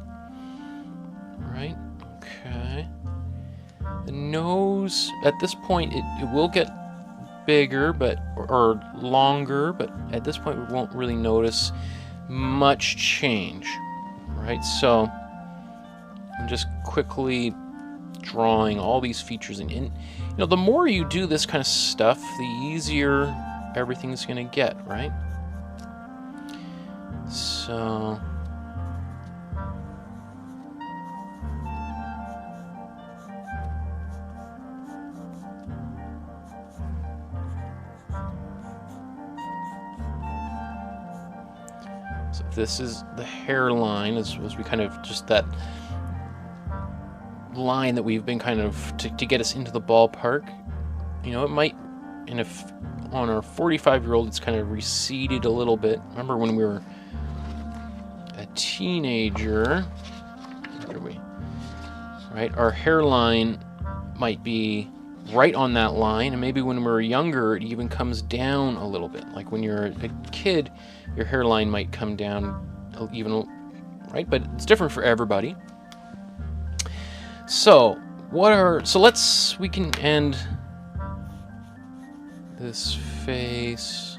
Right, okay. The nose, at this point, it will get bigger, or longer, but at this point we won't really notice much change, right? So I'm just quickly drawing all these features in. You know, the more you do this kind of stuff, the easier everything's going to get, right? So this is the hairline, as we kind of just that line that we've been kind of to get us into the ballpark. You know, it might, and if on our 45-year-old it's kind of receded a little bit. Remember when we were a teenager, right? Our hairline might be right on that line, and maybe when we're younger it even comes down a little bit. Like when you're a kid, your hairline might come down even, right? But it's different for everybody. So we can end this face.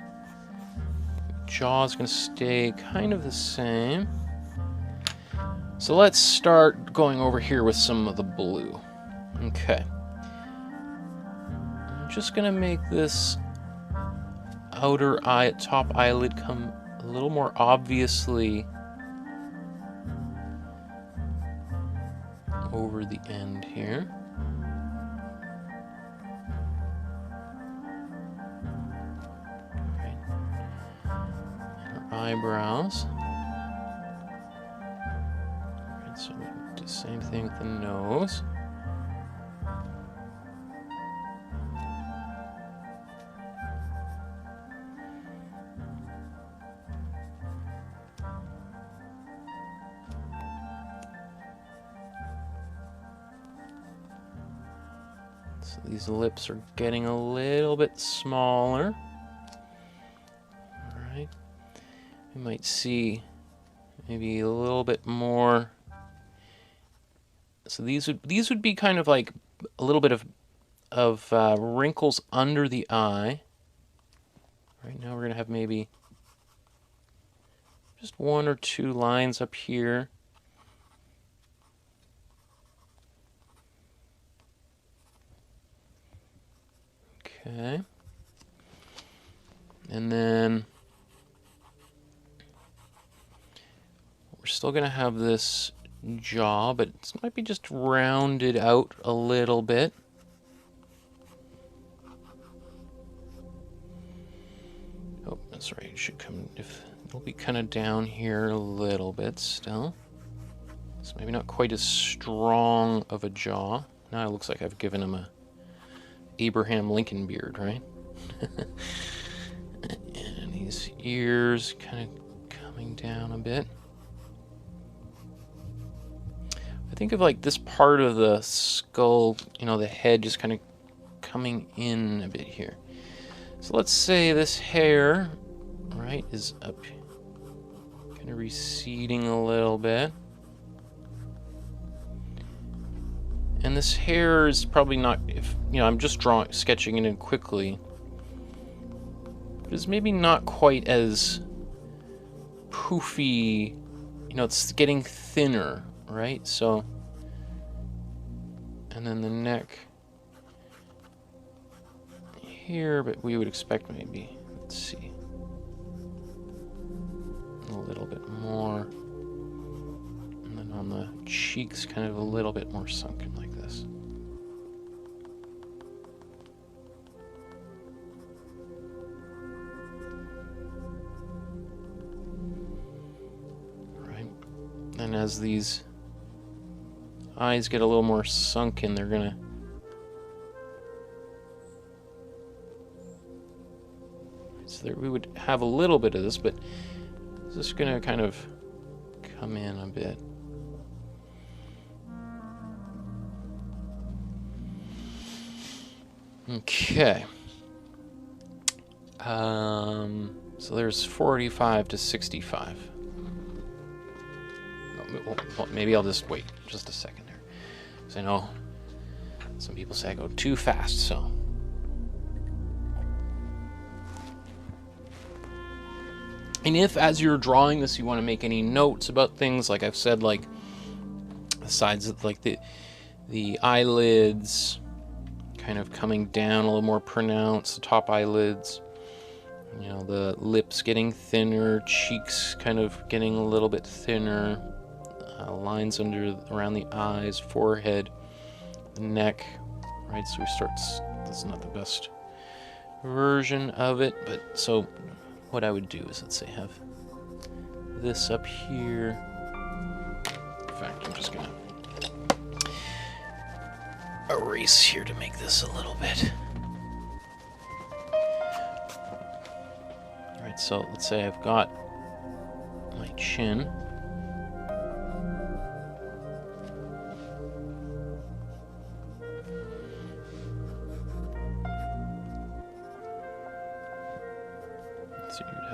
Jaw's gonna stay kind of the same. So let's start going over here with some of the blue. Okay. I'm just gonna make this outer eye, top eyelid come a little more obviously over the end here. Right. And our eyebrows. Right, so we can do the same thing with the nose. So these lips are getting a little bit smaller. All right. We might see maybe a little bit more. So these would be kind of like a little bit of wrinkles under the eye. Right now we're gonna have maybe just 1 or 2 lines up here. Okay. And then we're still going to have this jaw, but it might be just rounded out a little bit. Oh, that's right. It should come, it'll be kind of down here a little bit still. So maybe not quite as strong of a jaw. Now it looks like I've given him a Abraham Lincoln beard, right? And these ears kind of coming down a bit. I think of like this part of the skull, you know, the head just kind of coming in a bit here. So let's say this hair, right, is up, kind of receding a little bit. And this hair is probably not, if you know, I'm just sketching it in quickly. But it's maybe not quite as poofy, you know, it's getting thinner, right? So, and then the neck here, but we would expect maybe, let's see, a little bit more. And then on the cheeks, kind of a little bit more sunken like this. Right. And as these eyes get a little more sunken, they're gonna we would have a little bit of this, but it's just gonna kind of come in a bit. Okay. So there's 45 to 65. Well, maybe I'll just wait just a second there, because I know some people say I go too fast, so. And if, as you're drawing this, you want to make any notes about things, like I've said, like the sides of, like the eyelids kind of coming down a little more pronounced, the top eyelids, you know, the lips getting thinner, cheeks kind of getting a little bit thinner, lines around the eyes, forehead, the neck, right? So we start, that's not the best version of it, but so what I would do is, let's say, have this up here. In fact, I'm just gonna erase here to make this a little bit. All right, so let's say I've got my chin.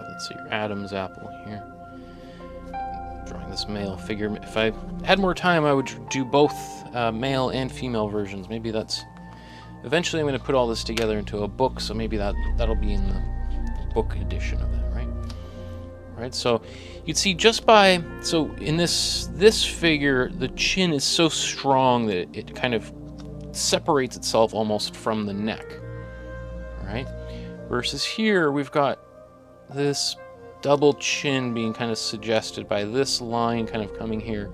Let's see your Adam's apple here. Drawing this male figure. If I had more time, I would do both male and female versions. Maybe that's... Eventually I'm going to put all this together into a book, so maybe that'll be in the book edition of that, right? Right, so you'd see just by... So in this figure, the chin is so strong that it kind of separates itself almost from the neck, right? Versus here, we've got this double chin being kind of suggested by this line kind of coming here,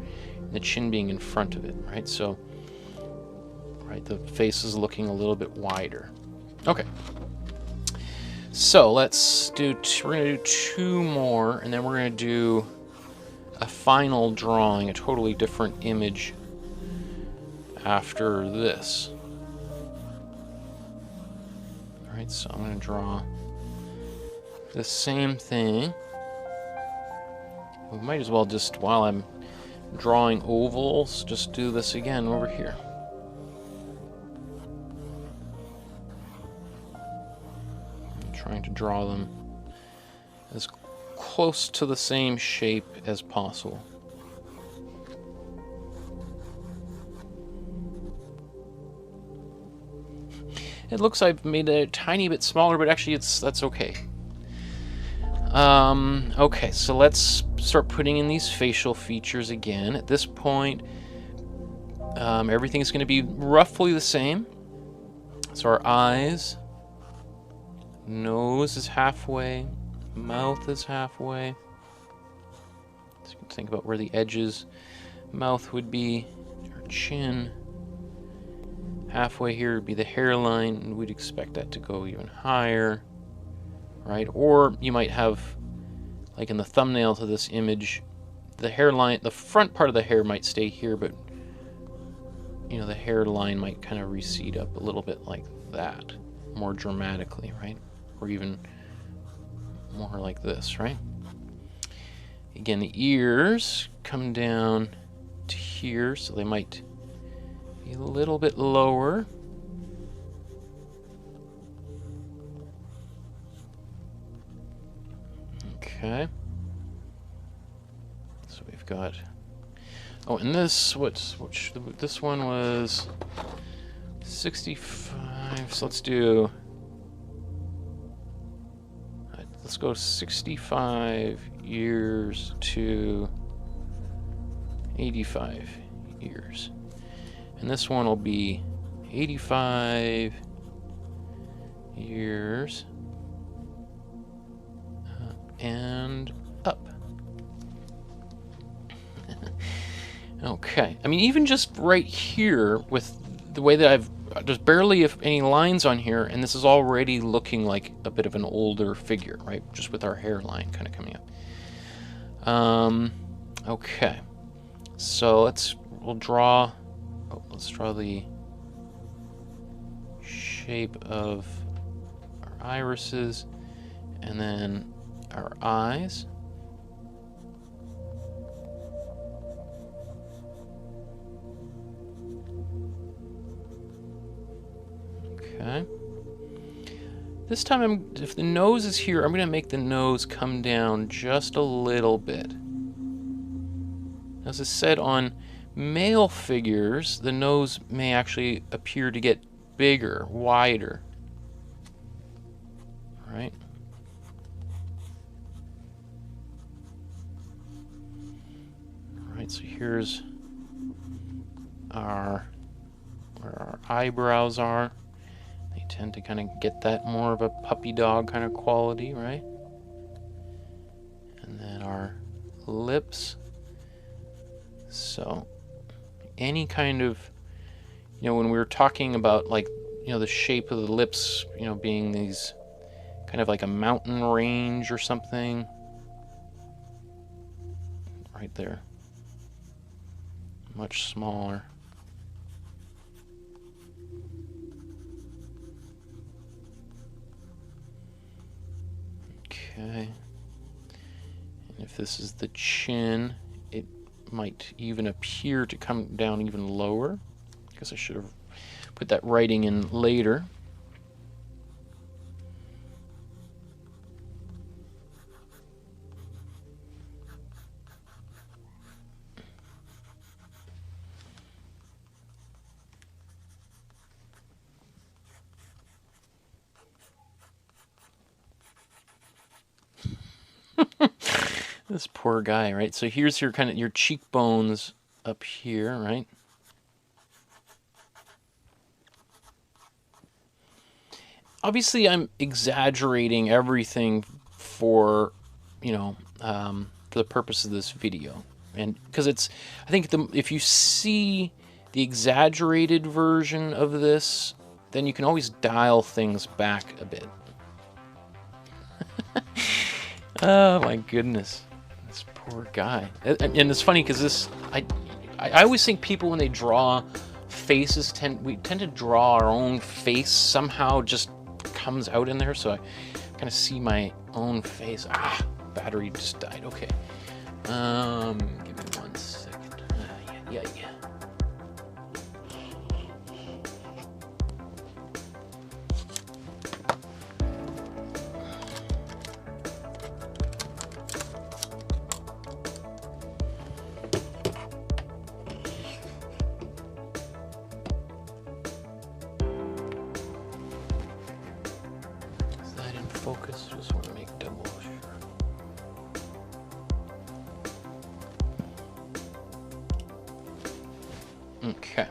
the chin being in front of it, right? So, right, the face is looking a little bit wider. Okay. So let's do, we're going to do 2 more, and then we're going to do a final drawing, a totally different image after this. All right, so I'm going to draw the same thing. We might as well just, while I'm drawing ovals, just do this again over here. I'm trying to draw them as close to the same shape as possible. It looks like I've made it a tiny bit smaller, but actually that's okay. Okay, so let's start putting in these facial features again. At this point, everything's going to be roughly the same. So our eyes, nose is halfway, mouth is halfway. So you can think about where the edges, mouth would be, our chin. Halfway here would be the hairline, and we'd expect that to go even higher, right? Or you might have, like in the thumbnail to this image, the hairline, the front part of the hair might stay here, but you know, the hairline might kind of recede up a little bit like that, more dramatically, right? Or even more like this, right? Again, the ears come down to here, so they might be a little bit lower. Okay. So we've got, oh, and this, this one was 65, so let's do, let's go 65 years to 85 years. And this one will be 85 years and up. Okay. I mean, even just right here with the way that I've, there's barely if any lines on here, and this is already looking like a bit of an older figure, right? Just with our hairline kind of coming up. Okay. So we'll draw, let's draw the shape of our irises and then our eyes. Okay. This time, if the nose is here, I'm going to make the nose come down just a little bit. As I said, on male figures, the nose may actually appear to get bigger, wider. Right? Alright, so here's where our eyebrows are. They tend to kind of get that more of a puppy dog kind of quality, right? And then our lips. So any kind of, you know, when we were talking about, like, you know, the shape of the lips, you know, being these kind of like a mountain range or something, right there, much smaller. Okay, and if this is the chin, it might even appear to come down even lower. I guess I should have put that writing in later. This poor guy, right? So here's your kind of your cheekbones up here, right? Obviously, I'm exaggerating everything for, you know, for the purpose of this video. And because I think if you see the exaggerated version of this, then you can always dial things back a bit. Oh my goodness, this poor guy. And it's funny because I always think people when they draw faces we tend to draw our own face somehow, just comes out in there. So I kind of see my own face. Ah, battery just died. Okay. Give me 1 second. Yeah. Is that in focus? Just want to make double sure. Okay.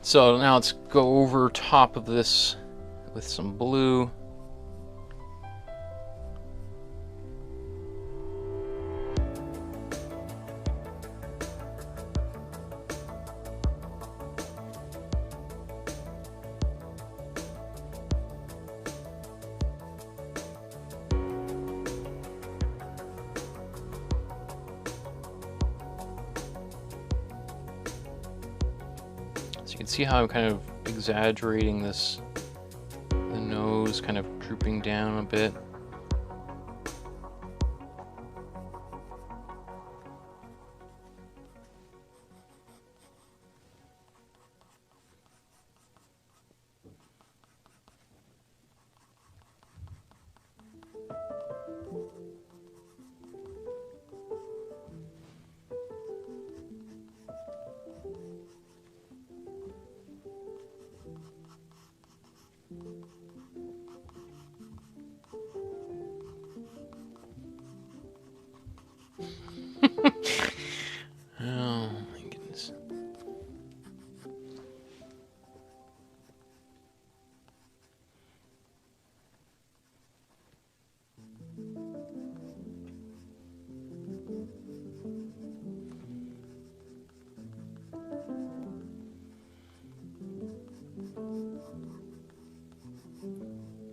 So now let's go over top of this with some blue. So you can see how I'm kind of exaggerating this, the nose kind of drooping down a bit. Oh my goodness.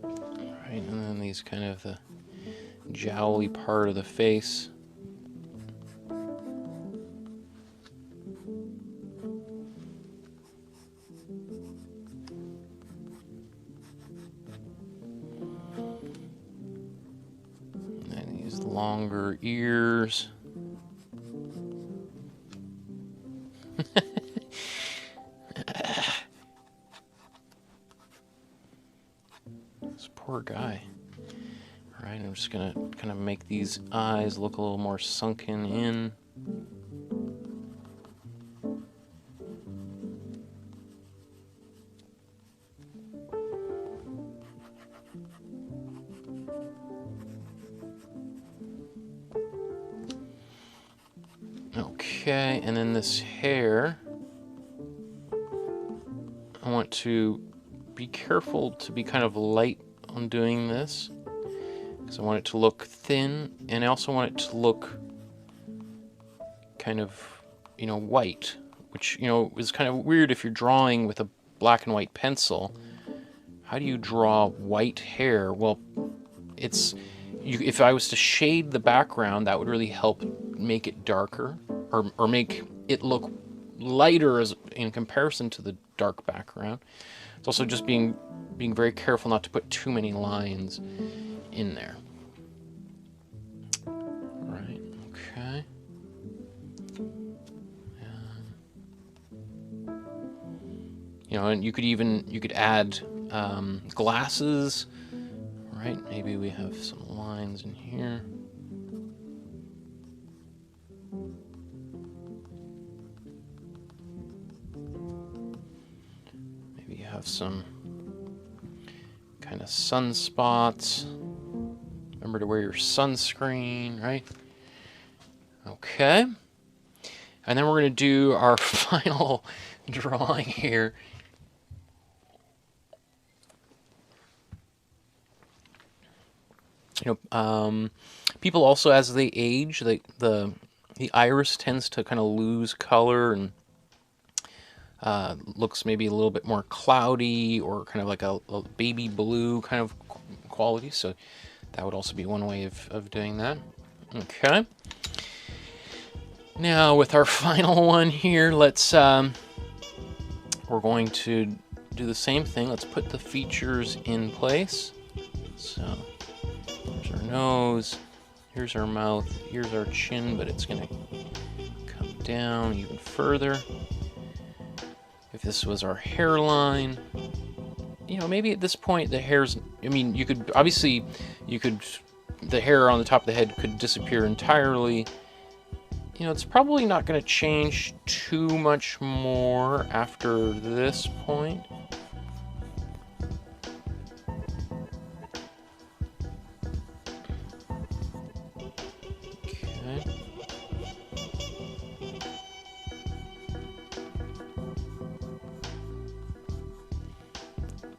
Alright, and then these kind of the jowly part of the face. And these longer ears. This poor guy. Alright, I'm just gonna kind of make these eyes look a little more sunken in. Okay, and then this hair, I want to be careful to be kind of light on doing this, because I want it to look thin, and I also want it to look kind of, white, which, is kind of weird if you're drawing with a black and white pencil. How do you draw white hair? Well, if I was to shade the background, that would really help make it darker, or make it look lighter in comparison to the dark background. It's also just being very careful not to put too many lines in there. Right, okay. And you could add glasses, right? Maybe we have some lines in here. Maybe you have some kind of sunspots. Remember to wear your sunscreen, right? Okay. And then we're going to do our final drawing here. People also, as they age, the iris tends to kind of lose color and looks maybe a little bit more cloudy or kind of like a baby blue kind of quality. So that would also be one way of doing that. Okay. Now with our final one here, let's we're going to do the same thing. Let's put the features in place. So here's our nose, here's our mouth, here's our chin, but it's gonna come down even further. If this was our hairline, you know, maybe at this point the hair's, I mean, you could, obviously, the hair on the top of the head could disappear entirely. You know, it's probably not going to change too much more after this point. Okay.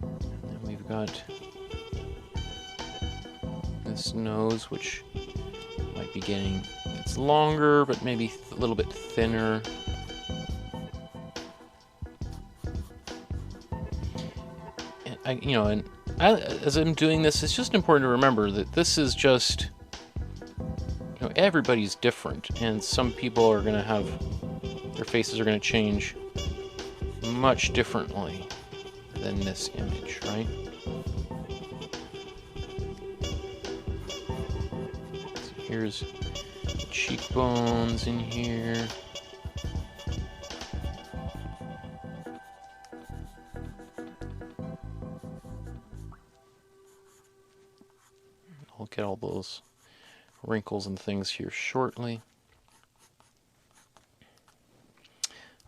And then we've got this nose, which might be getting, it's longer, but maybe a little bit thinner. And as I'm doing this, it's just important to remember that this is just, you know, everybody's different, and some people are going to have, their faces are going to change much differently than this image, right? So here's cheekbones in here. I'll get all those wrinkles and things here shortly.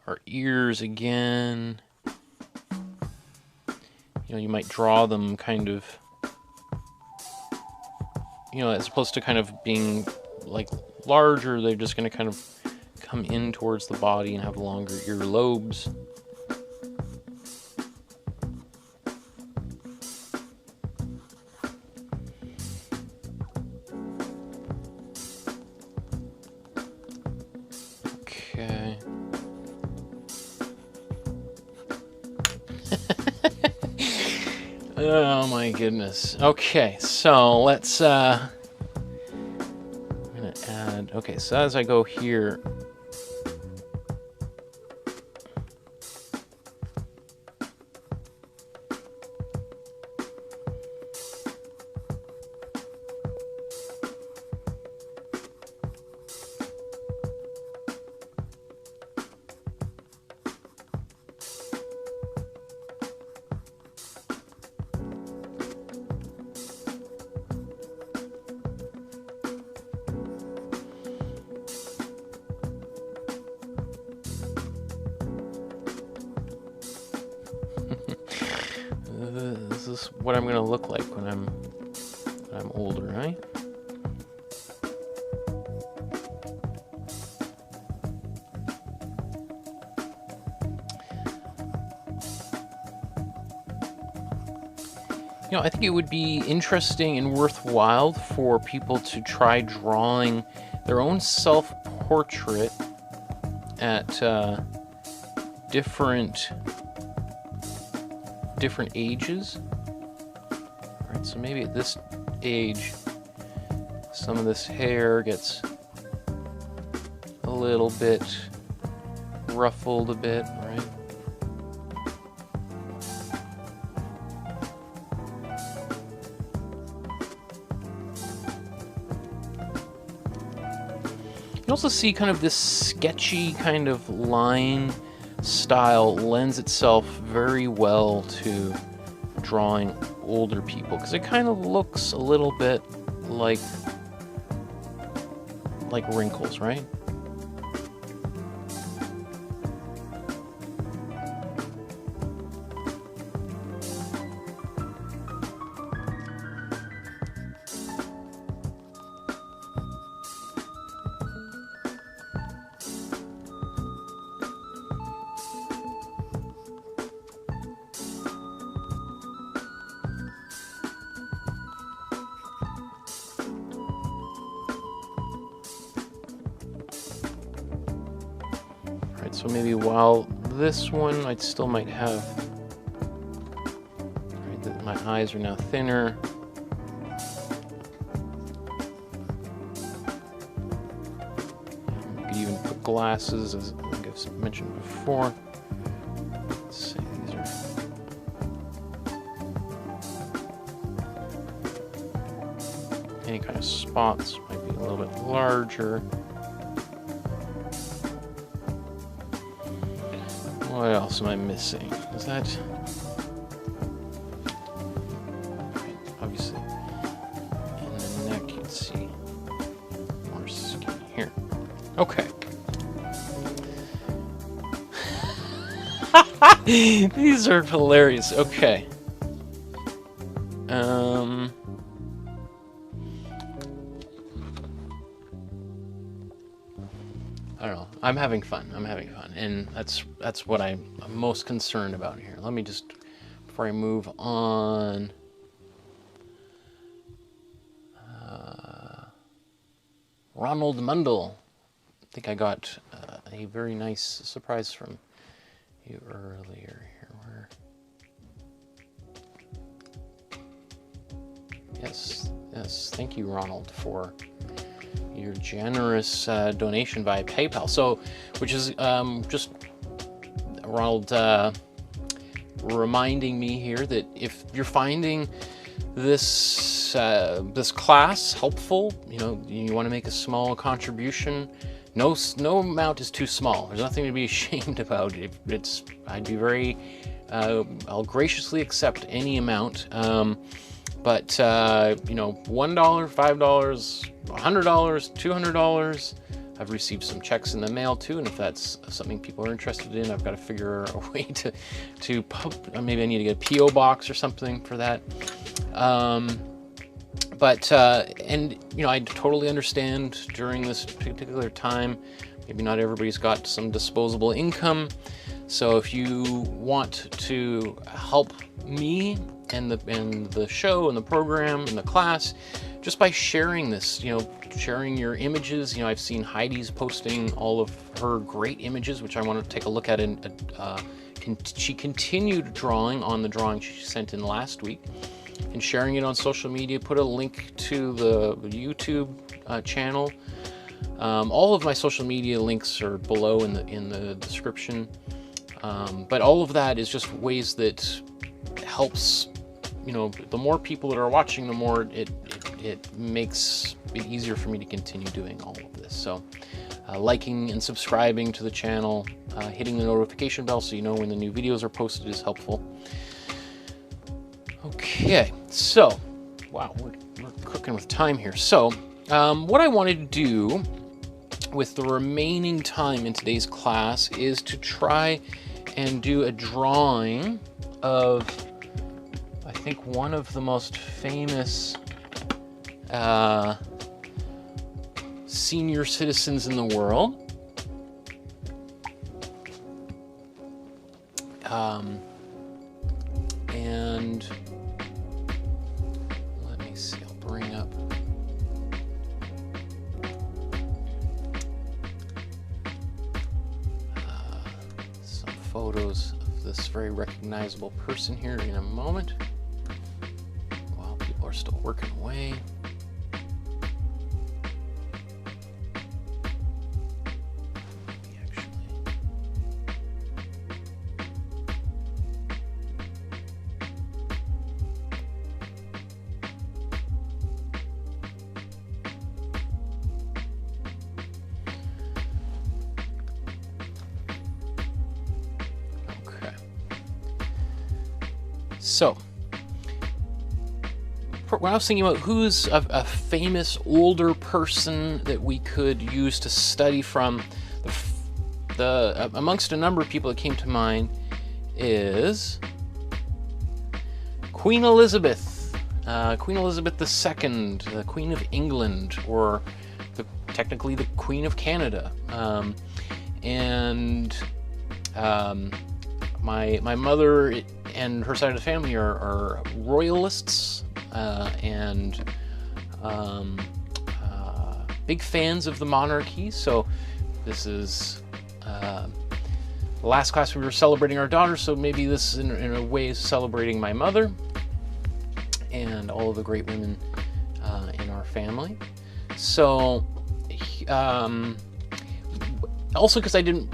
Our ears again. You know, you might draw them kind of, you know, as opposed to kind of being like larger, they're just going to kind of come in towards the body and have longer ear lobes. Okay. Oh my goodness. Okay, so let's I'm gonna add, okay, so as I go here, this is what I'm gonna look like when I'm older, right? You know, I think it would be interesting and worthwhile for people to try drawing their own self-portrait at different ages. All right, so maybe at this age, some of this hair gets a little bit ruffled a bit, right? You also see kind of this sketchy kind of line style lends itself very well to drawing older people, because it kind of looks a little bit like wrinkles, right? Alright, so maybe while this one I still might have... Right, my eyes are now thinner. You could even put glasses, as I think I've mentioned before. Let's see, these are... Any kind of spots might be a little bit larger. What else am I missing? Is that... Obviously, in the neck you'd see more skin here. Okay. These are hilarious. Okay. I don't know. I'm having fun. And that's what I'm most concerned about here. Let me just, before I move on, Ronald Mundell. I think I got a very nice surprise from you earlier here. Yes, thank you, Ronald, for your generous donation via PayPal. So, which is just Ronald reminding me here that if you're finding this this class helpful, you want to make a small contribution. No amount is too small. There's nothing to be ashamed about. I'd be very, I'll graciously accept any amount. But $1, $5, $100, $200. I've received some checks in the mail too, and if that's something people are interested in, I've got to figure a way to maybe I need to get a PO box or something for that. I totally understand during this particular time, maybe not everybody's got some disposable income. So if you want to help me and the show and the program and the class, just by sharing this, sharing your images. I've seen Heidi's posting all of her great images, which I want to take a look at. She continued drawing on the drawing she sent in last week and sharing it on social media. Put a link to the YouTube channel. All of my social media links are below in the description. But all of that is just ways that helps. The more people that are watching, the more it makes it easier for me to continue doing all of this. So liking and subscribing to the channel, hitting the notification bell so you know when the new videos are posted is helpful. Okay, so, wow, we're cooking with time here. So what I wanted to do with the remaining time in today's class is to try and do a drawing of, I think, one of the most famous senior citizens in the world. And let me see, I'll bring up some photos of this very recognizable person here in a moment. While people are still working away. So, when I was thinking about who's a famous older person that we could use to study from, amongst a number of people that came to mind is Queen Elizabeth. Queen Elizabeth II, the Queen of England, or technically the Queen of Canada. My mother and her side of the family are royalists and big fans of the monarchy. So this is last class we were celebrating our daughter, so maybe this in a way is celebrating my mother and all of the great women in our family. So also because I didn't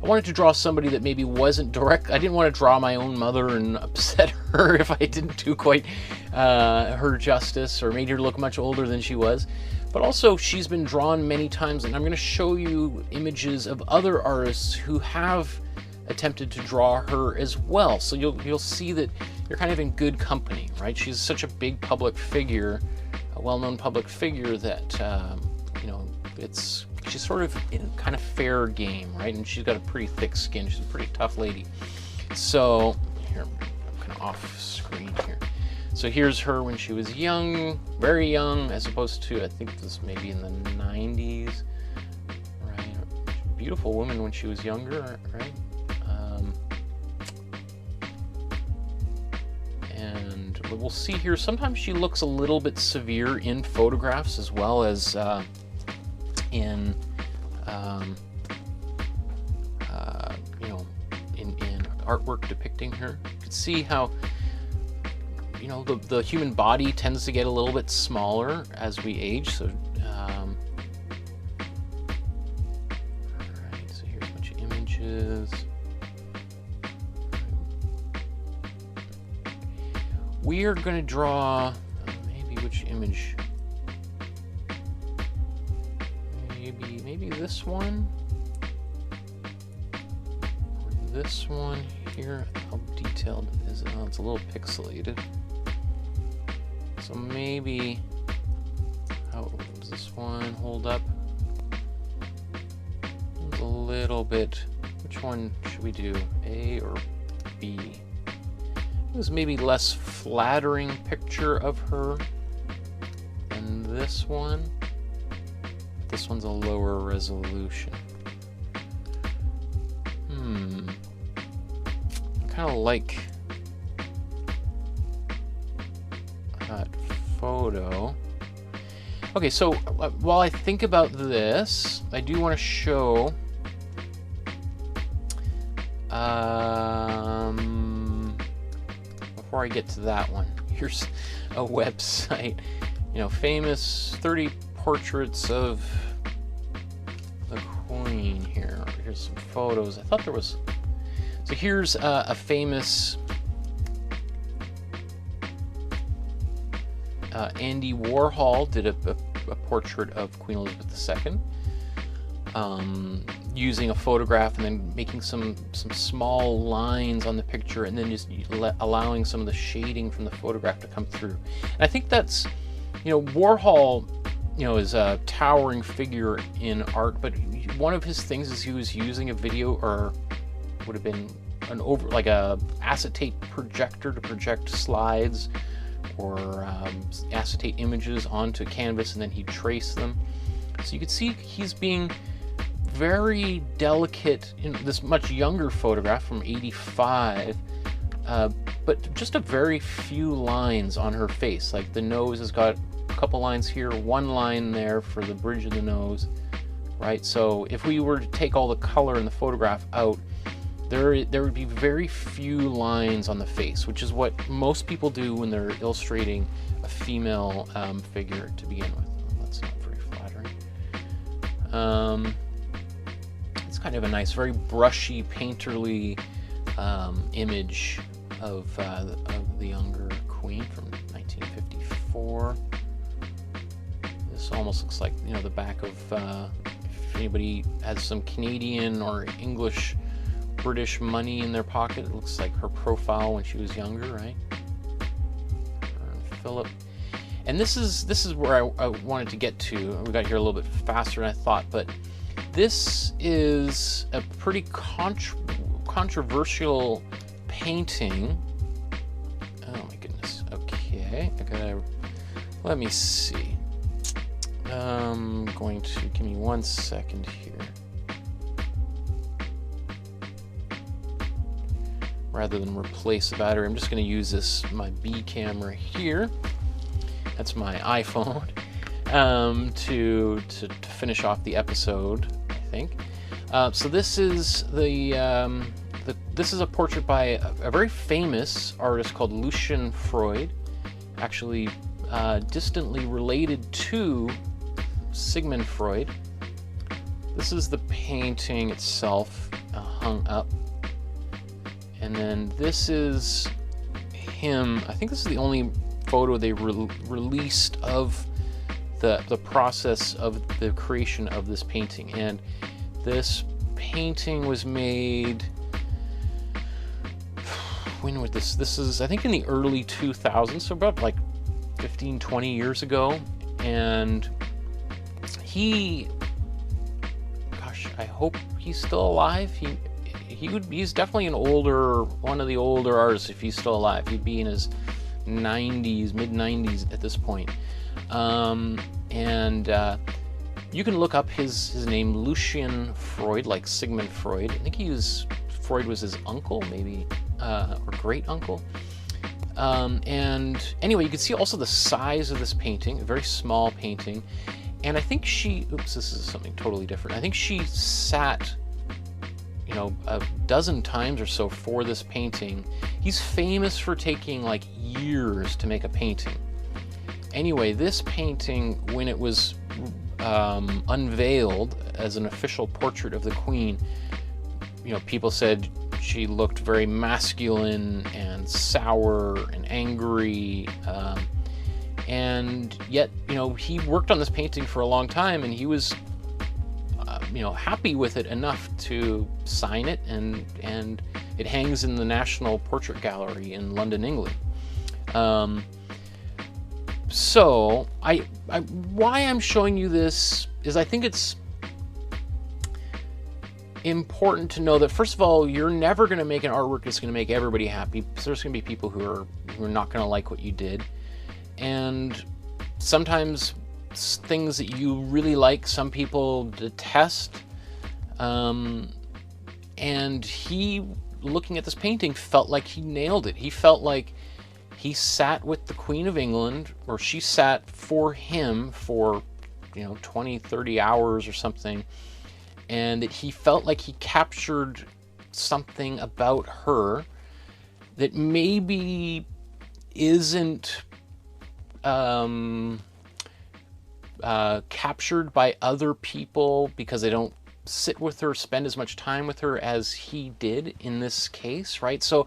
I wanted to draw somebody that maybe wasn't direct. I didn't want to draw my own mother and upset her if I didn't do quite her justice or made her look much older than she was. But also, she's been drawn many times, and I'm going to show you images of other artists who have attempted to draw her as well. So you'll see that you're kind of in good company, right? She's such a big public figure, a well-known public figure that you know, she's sort of in kind of fair game, right? And she's got a pretty thick skin. She's a pretty tough lady. So here, I'm kind of off screen here. So here's her when she was young, very young, as opposed to, I think this maybe in the 90s, right? Beautiful woman when she was younger, right? And we'll see here, sometimes she looks a little bit severe in photographs as well as in you know, in artwork depicting her. You can see how, you know, the human body tends to get a little bit smaller as we age. So all right, so here's a bunch of images. We are going to draw maybe which image. Maybe this one, or this one here. How detailed is it? Oh, it's a little pixelated. So maybe, how does this one hold up? It's a little bit. Which one should we do? A or B? This maybe less flattering picture of her than this one. This one's a lower resolution. I kind of like that photo. Okay, so while I think about this, I do want to show before I get to that one, here's a website, you know, famous 30 portraits of the Queen here. Here's some photos. I thought there was, so here's a famous Andy Warhol did a portrait of Queen Elizabeth II using a photograph and then making some small lines on the picture and then just allowing some of the shading from the photograph to come through. And I think that's, you know, Warhol, you know, is a towering figure in art, but one of his things is he was using a video, or would have been like a acetate projector to project slides or acetate images onto canvas, and then he'd trace them. So you could see he's being very delicate in this much younger photograph from '85, but just a very few lines on her face. Like the nose has got a couple lines here, one line there for the bridge of the nose, right? So if we were to take all the color in the photograph out, there would be very few lines on the face, which is what most people do when they're illustrating a female figure to begin with. Well, that's not very flattering. It's kind of a nice, very brushy, painterly image of the younger Queen from 1954. This almost looks like, you know, the back of, if anybody has some Canadian or English, British money in their pocket, it looks like her profile when she was younger, right? Philip. And this is where I wanted to get to. We got here a little bit faster than I thought, but this is a pretty controversial painting. Oh my goodness. Okay, let me see. I'm going to, give me 1 second here. Rather than replace the battery, I'm just going to use my B camera here. That's my iPhone to finish off the episode, I think. So this is this is a portrait by a very famous artist called Lucian Freud, actually distantly related to Sigmund Freud. This is the painting itself hung up, and then this is him. I think this is the only photo they released of the process of the creation of this painting. And this painting was made, when was this? This is, I think, in the early 2000s, so about like 15-20 years ago. And he, gosh, I hope he's still alive. He's definitely one of the older artists if he's still alive. He'd be in his 90s, mid-90s at this point. You can look up his name, Lucian Freud, like Sigmund Freud. I think Freud was his uncle, maybe, or great uncle. And anyway, you can see also the size of this painting, a very small painting. And I think oops, this is something totally different. I think she sat, you know, a dozen times or so for this painting. He's famous for taking like years to make a painting. Anyway, this painting, when it was unveiled as an official portrait of the Queen, you know, people said she looked very masculine and sour and angry, and yet, you know, he worked on this painting for a long time, and he was, you know, happy with it enough to sign it, and it hangs in the National Portrait Gallery in London, England. So why I'm showing you this is I think it's important to know that, first of all, you're never going to make an artwork that's going to make everybody happy. So there's going to be people who are not going to like what you did, and sometimes things that you really like, some people detest. And he, looking at this painting, felt like he nailed it. He felt like he sat with the Queen of England, or she sat for him for, you know, 20-30 hours or something, and that he felt like he captured something about her that maybe isn't captured by other people because they don't sit with her, spend as much time with her as he did in this case, right? So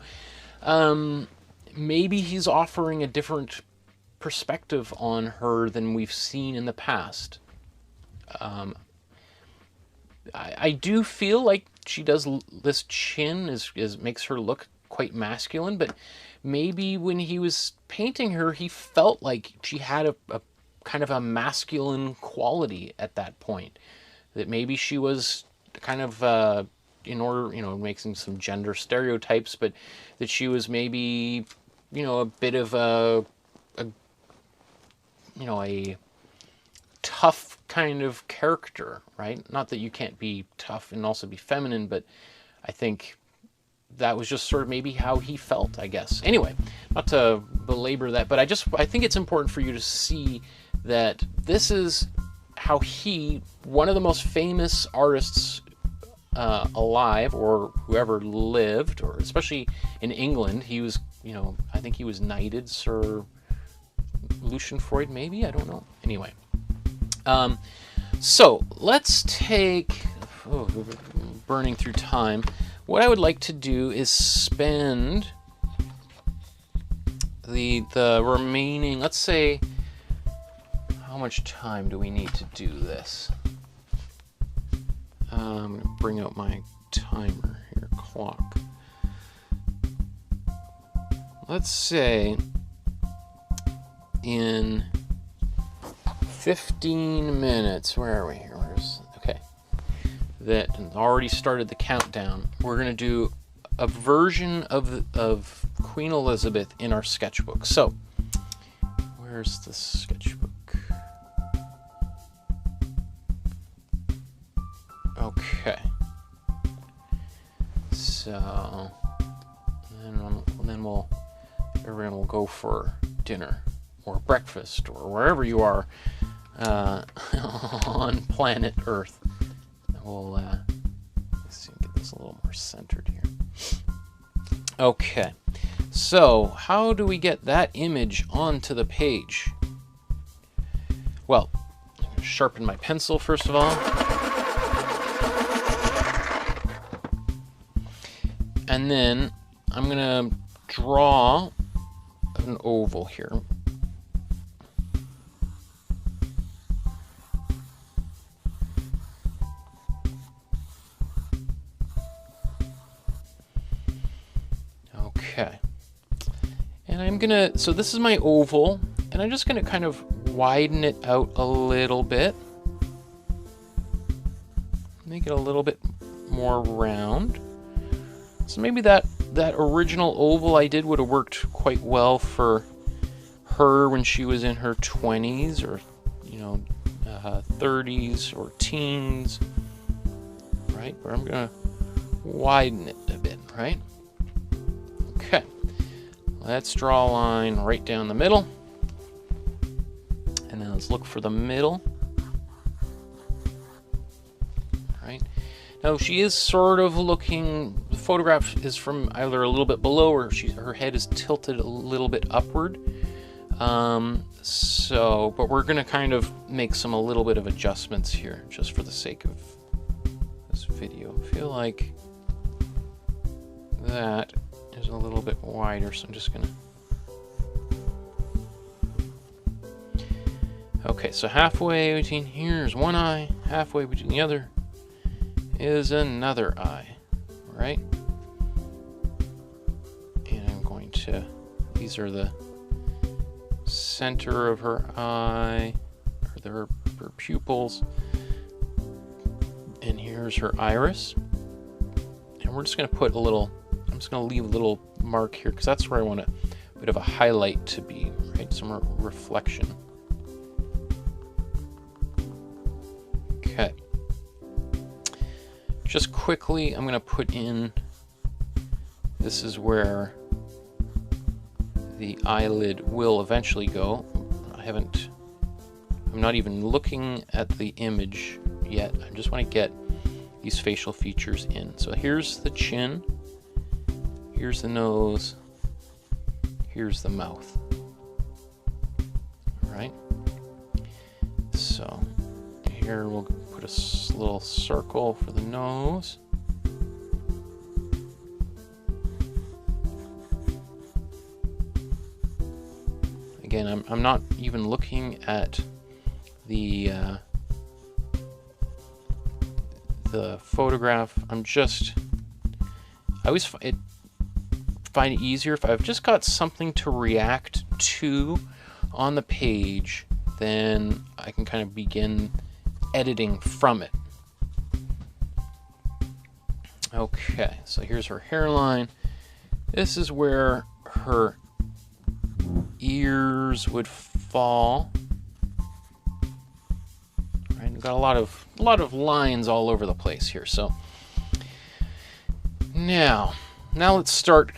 maybe he's offering a different perspective on her than we've seen in the past. I do feel like she does, this chin makes her look quite masculine, but maybe when he was painting her, he felt like she had a kind of a masculine quality at that point. That maybe she was kind of, in order, you know, making some gender stereotypes, but that she was maybe, you know, a bit of a tough kind of character, right? Not that you can't be tough and also be feminine, but I think that was just sort of maybe how he felt, I guess. Anyway, not to belabor that, but I think it's important for you to see that this is how one of the most famous artists alive, or whoever lived, or especially in England, he was, you know, I think he was knighted, Sir Lucian Freud, maybe, I don't know. Anyway, so let's take, burning through time. What I would like to do is spend the remaining, let's say, how much time do we need to do this? I'm going to bring out my timer here, clock. Let's say in 15 minutes, where are we here? Okay. That already started the countdown. We're going to do a version of Queen Elizabeth in our sketchbook. So, where's the sketchbook? Okay. So, then everyone will go for dinner or breakfast or wherever you are on planet Earth. a little more centered here. Okay, so how do we get that image onto the page? Well, I'm going to sharpen my pencil first of all. And then I'm going to draw an oval here. Okay. And I'm gonna, so this is my oval, and I'm just gonna kind of widen it out a little bit. Make it a little bit more round. So maybe that original oval I did would have worked quite well for her when she was in her 20s or, you know, 30s or teens, right? But I'm gonna widen it a bit, right? Okay, let's draw a line right down the middle, and then let's look for the middle. Right now, she is sort of looking. The photograph is from either a little bit below, or her head is tilted a little bit upward. But we're gonna kind of make a little bit of adjustments here, just for the sake of this video. I feel like that is a little bit wider, so I'm just gonna. Okay, so halfway between here is one eye, halfway between the other is another eye, right? And I'm going to, these are the center of her eye, or her pupils, and here's her iris. And we're just gonna put a little, I'm just going to leave a little mark here because that's where I want a bit of a highlight to be, right? Some reflection. Okay. Just quickly, I'm going to put in, this is where the eyelid will eventually go. I'm not even looking at the image yet. I just want to get these facial features in. So here's the chin. Here's the nose, here's the mouth. All right, so here we'll put a little circle for the nose. Again, I'm not even looking at the photograph. I always find it easier if I've just got something to react to on the page, then I can kind of begin editing from it. Okay, so here's her hairline. This is where her ears would fall. Right, we've got a lot of lines all over the place here. So now let's start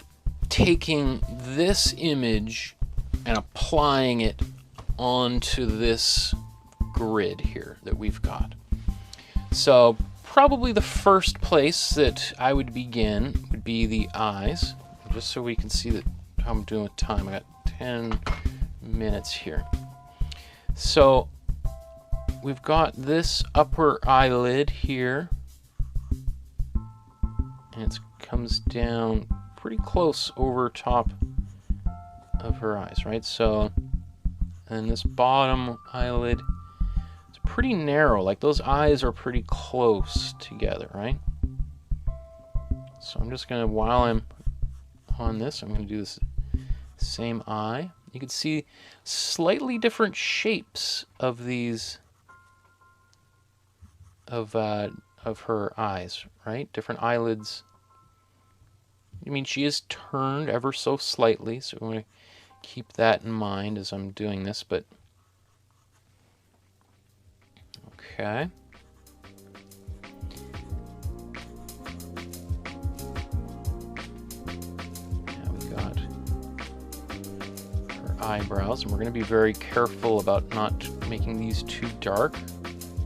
taking this image and applying it onto this grid here that we've got. So probably the first place that I would begin would be the eyes, just so we can see that how I'm doing with time. I got 10 minutes here. So we've got this upper eyelid here, and it comes down pretty close over top of her eyes, right? So, and this bottom eyelid is pretty narrow, like those eyes are pretty close together, right? So I'm just gonna, while I'm on this, I'm gonna do this same eye. You can see slightly different shapes of these, of her eyes, right? Different eyelids. I mean, she is turned ever so slightly, so we want to keep that in mind as I'm doing this, but okay. Now we've got her eyebrows, and we're going to be very careful about not making these too dark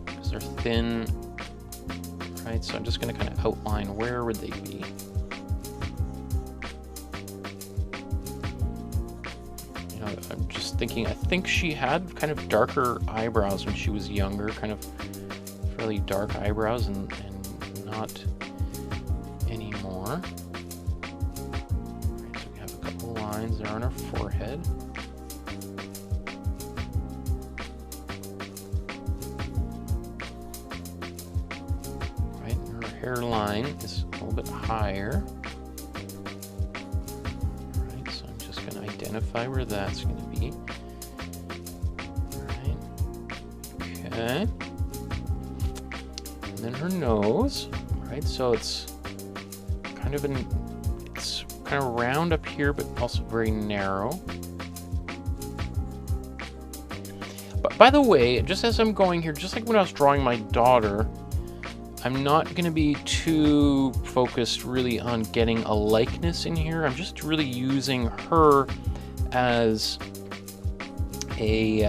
because they're thin, Right, so I'm just going to kind of outline where would they be. You know, I'm just thinking, I think she had kind of darker eyebrows when she was younger, kind of fairly dark eyebrows, and not anymore. Right, so we have a couple lines there on her forehead. Hairline is a little bit higher. Alright, so I'm just going to identify where that's going to be. Alright. Okay. And then her nose. Right, so it's kind of round up here, but also very narrow. But by the way, just as I'm going here, just like when I was drawing my daughter, I'm not going to be too focused really on getting a likeness in here. I'm just really using her as a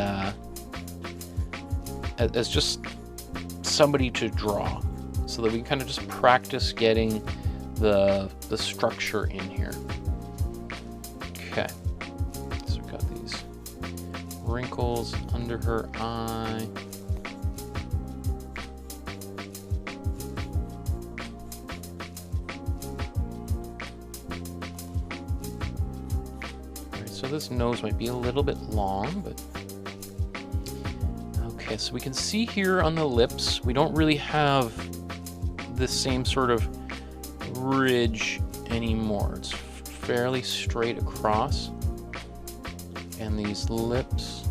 as just somebody to draw, so that we can kind of just practice getting the structure in here. Okay, so we've got these wrinkles under her eye. So this nose might be a little bit long, but okay, so we can see here on the lips, we don't really have this same sort of ridge anymore. It's fairly straight across, and these lips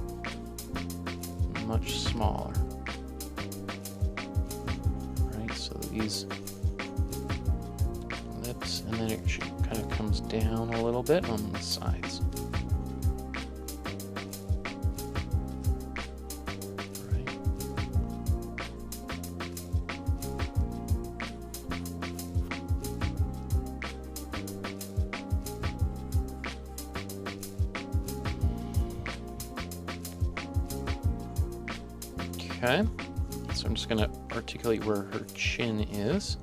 much smaller. Right, so these lips, and then it kind of comes down a little bit on the sides. Okay, so I'm just going to articulate where her chin is.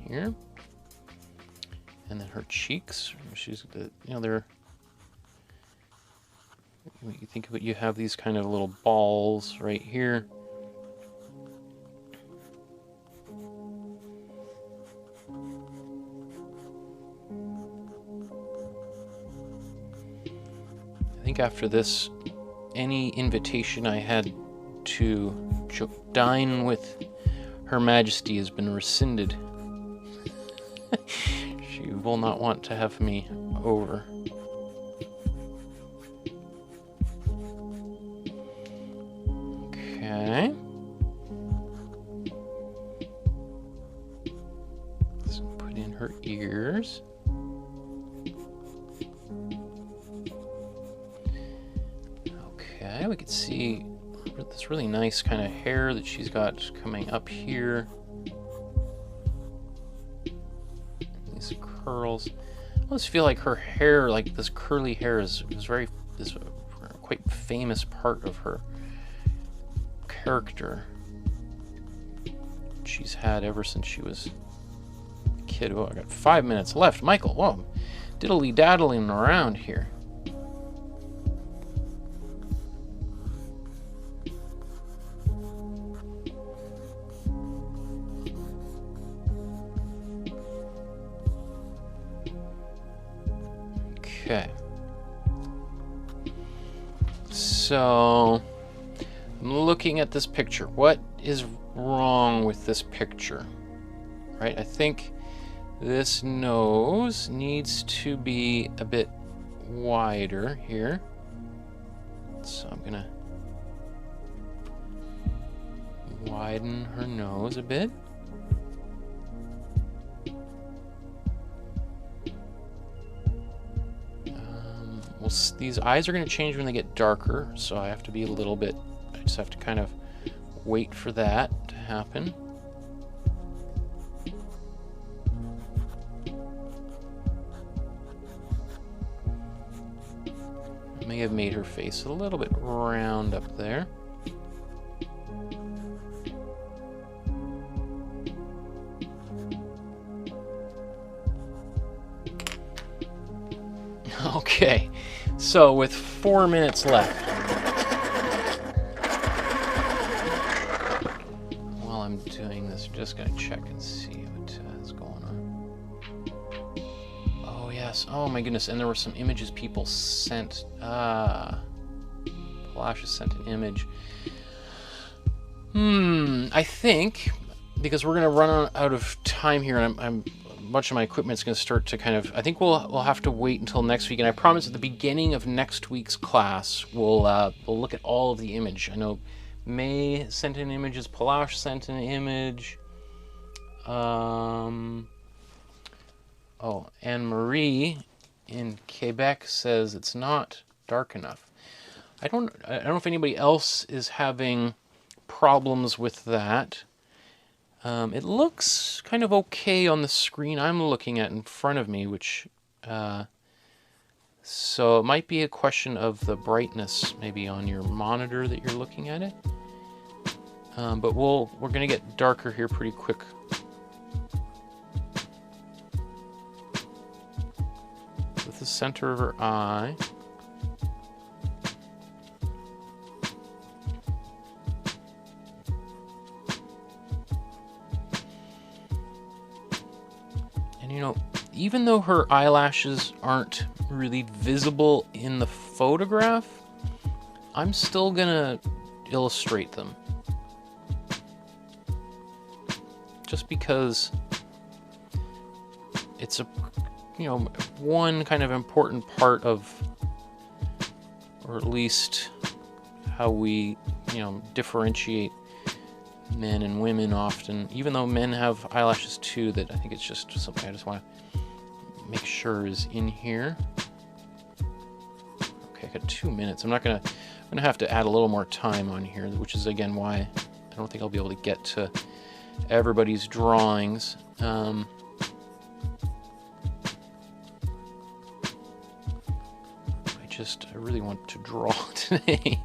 Here. And then her cheeks. She's, you know, they're, you think of it, you have these kind of little balls right here. I think after this, any invitation I had to dine with Her Majesty has been rescinded. She will not want to have me over. Okay. Let's put in her ears. Okay, we can see this really nice kind of hair that she's got coming up here. These curls. I always feel like her hair, like this curly hair, is a quite famous part of her character. She's had ever since she was a kid. Oh, I got 5 minutes left. Michael, whoa, diddly-daddling around here. Okay, so I'm looking at this picture. What is wrong with this picture? Right, I think this nose needs to be a bit wider here. So I'm gonna widen her nose a bit. These eyes are going to change when they get darker, so I have to be a little bit, I just have to kind of wait for that to happen. I may have made her face a little bit round up there. Okay, so with 4 minutes left, while I'm doing this, I'm just gonna check and see what is going on. Oh yes, oh my goodness, and there were some images people sent. Flash has sent an image. I think, because we're gonna run out of time here, and much of my equipment's going to start to kind of, I think we'll have to wait until next week, and I promise at the beginning of next week's class we'll look at all of the image. I know May sent in images, Palash sent an image, oh, Anne-Marie in Quebec says it's not dark enough. I don't know if anybody else is having problems with that. It looks kind of okay on the screen I'm looking at in front of me, which, so it might be a question of the brightness maybe on your monitor that you're looking at it. But we're going to get darker here pretty quick. With the center of her eye. You know, even though her eyelashes aren't really visible in the photograph, I'm still gonna illustrate them. Just because it's a, you know, one kind of important part of, or at least how we, you know, differentiate men and women often, even though men have eyelashes too, that I think it's just something I just want to make sure is in here. Okay, I got 2 minutes. I'm gonna have to add a little more time on here, which is again why I don't think I'll be able to get to everybody's drawings. I really want to draw today.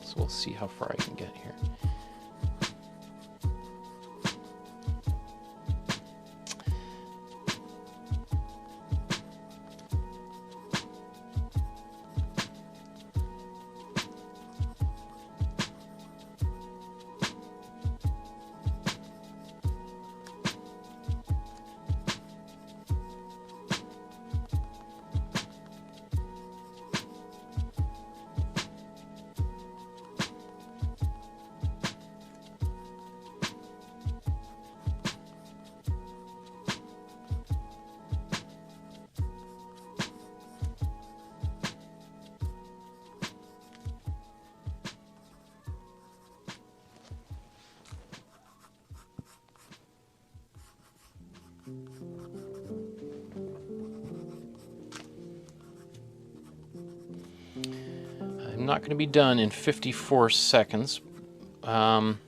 So we'll see how far I can get here. I'm not going to be done in 54 seconds, so I'm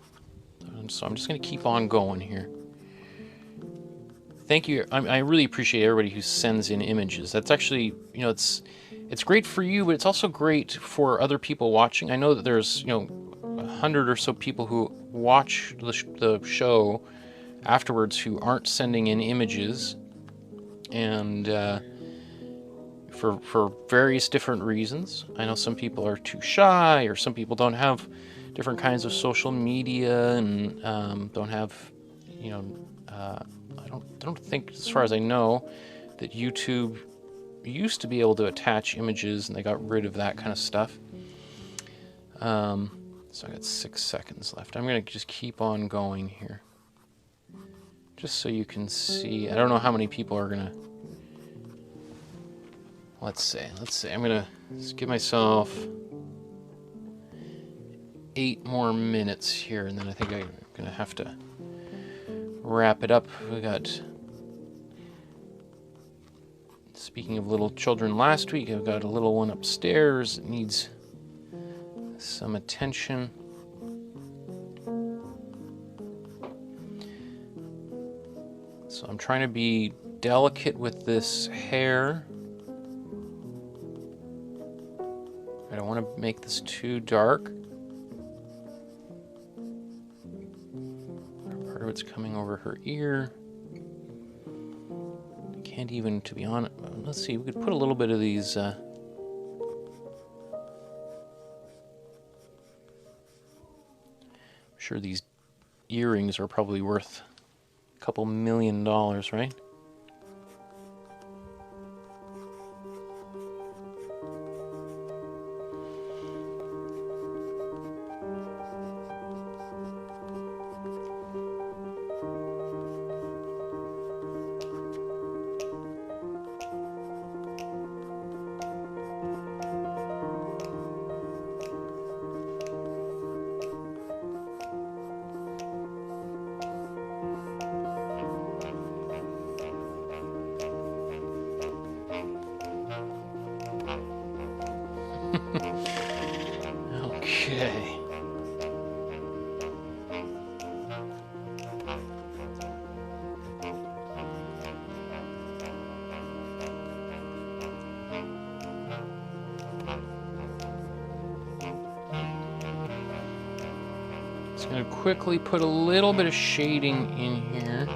just going to keep on going here. Thank you. I really appreciate everybody who sends in images. That's actually, you know, it's great for you, but it's also great for other people watching. I know that there's, you know, 100 or so people who watch the show afterwards who aren't sending in images, and for various different reasons. I know some people are too shy, or some people don't have different kinds of social media, and don't have, you know, I don't think, as far as I know, that YouTube used to be able to attach images, and they got rid of that kind of stuff. So I got 6 seconds left. I'm going to just keep on going here, just so you can see. I don't know how many people are going to... Let's say I'm going to give myself 8 more minutes here, and then I think I'm going to have to wrap it up. We got... Speaking of little children, last week I've got a little one upstairs that needs some attention. So I'm trying to be delicate with this hair. I don't want to make this too dark. I Part of it's coming over her ear. I can't even, to be honest, let's see, we could put a little bit of these, I'm sure these earrings are probably worth a couple $1 million, right? Okay. Just going to quickly put a little bit of shading in here.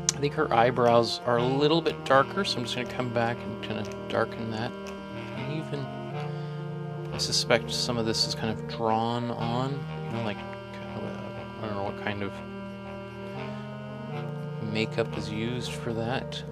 I think her eyebrows are a little bit darker, so I'm just going to come back and kind of darken that. And even, I suspect some of this is kind of drawn on, you know, like, I don't know what kind of makeup is used for that.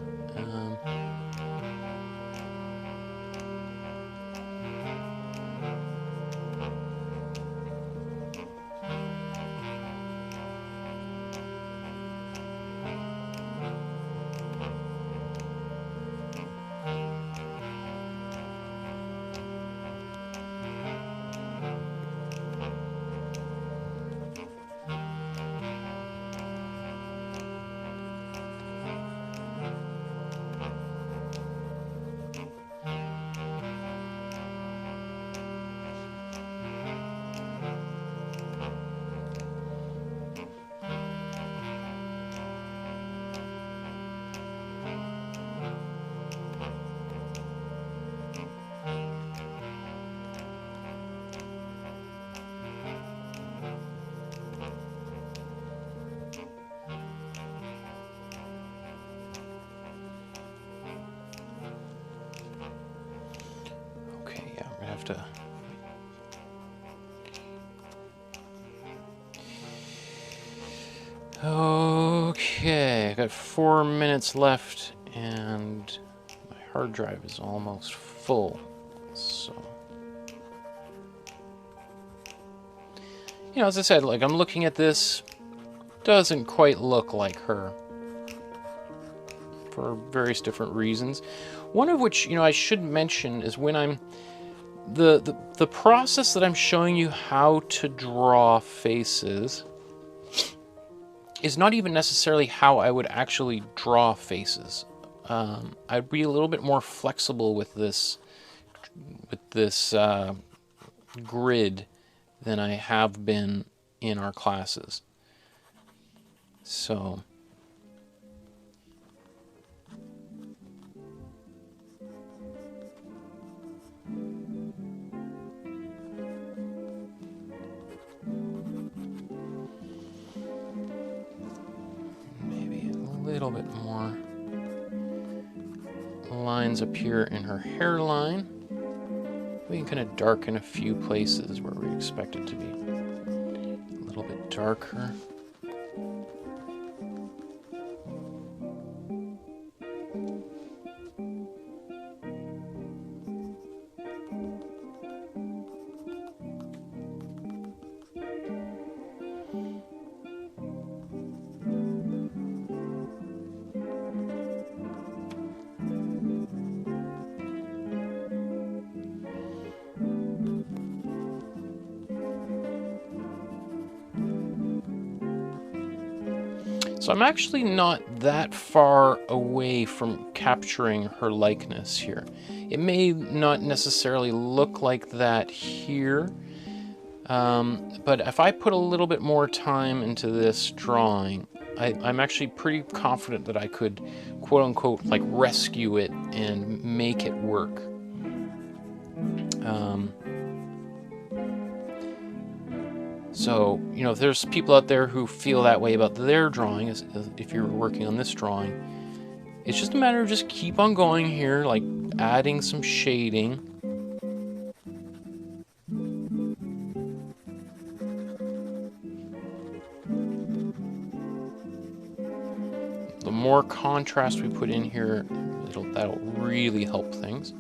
To okay, I got 4 minutes left and my hard drive is almost full, so you know, as I said, like, I'm looking at this, doesn't quite look like her for various different reasons, one of which, you know, I should mention is when I'm the process that I'm showing you how to draw faces is not even necessarily how I would actually draw faces. I'd be a little bit more flexible with this grid than I have been in our classes. So a little bit more lines appear in her hairline. We can kind of darken a few places where we expect it to be a little bit darker. So I'm actually not that far away from capturing her likeness here. It may not necessarily look like that here, but if I put a little bit more time into this drawing, I'm actually pretty confident that I could, quote unquote, like rescue it and make it work. So, you know, if there's people out there who feel that way about their drawing, if you're working on this drawing, it's just a matter of just keep on going here, like adding some shading. The more contrast we put in here, that'll really help things.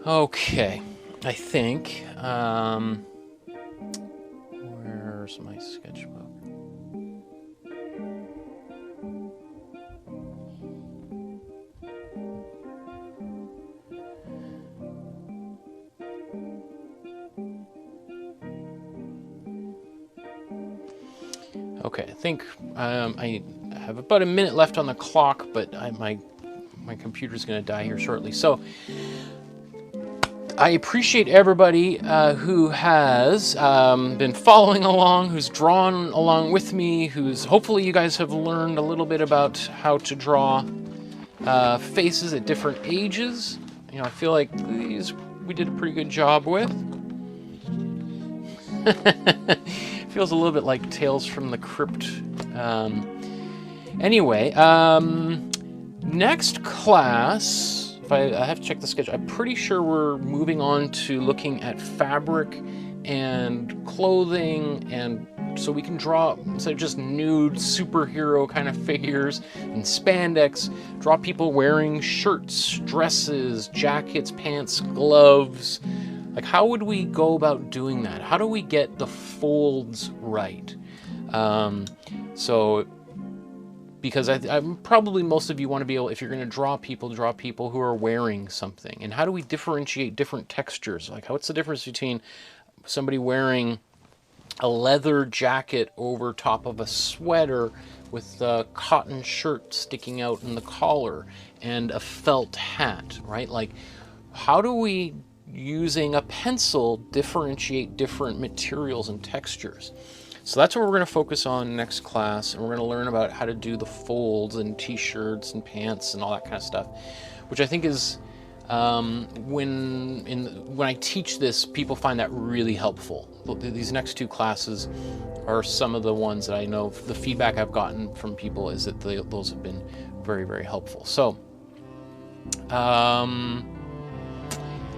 Okay, I think, where's my sketchbook? Okay, I think I have about a minute left on the clock, but my computer's going to die here shortly. So I appreciate everybody who has been following along, who's drawn along with me, hopefully you guys have learned a little bit about how to draw faces at different ages. You know, I feel like these we did a pretty good job with. Feels a little bit like Tales from the Crypt. Anyway, next class, I have to check the schedule. I'm pretty sure we're moving on to looking at fabric and clothing, and so we can draw, instead of just nude superhero kind of figures and spandex, draw people wearing shirts, dresses, jackets, pants, gloves. Like, how would we go about doing that? How do we get the folds right? Because I'm probably most of you want to be able, if you're going to draw people who are wearing something. And how do we differentiate different textures? Like, what's the difference between somebody wearing a leather jacket over top of a sweater with a cotton shirt sticking out in the collar and a felt hat, right? Like, how do we, using a pencil, differentiate different materials and textures? So that's what we're going to focus on next class, and we're going to learn about how to do the folds and t-shirts and pants and all that kind of stuff, which I think is when I teach this, people find that really helpful. These next two classes are some of the ones that I know, the feedback I've gotten from people is that those have been very, very helpful. So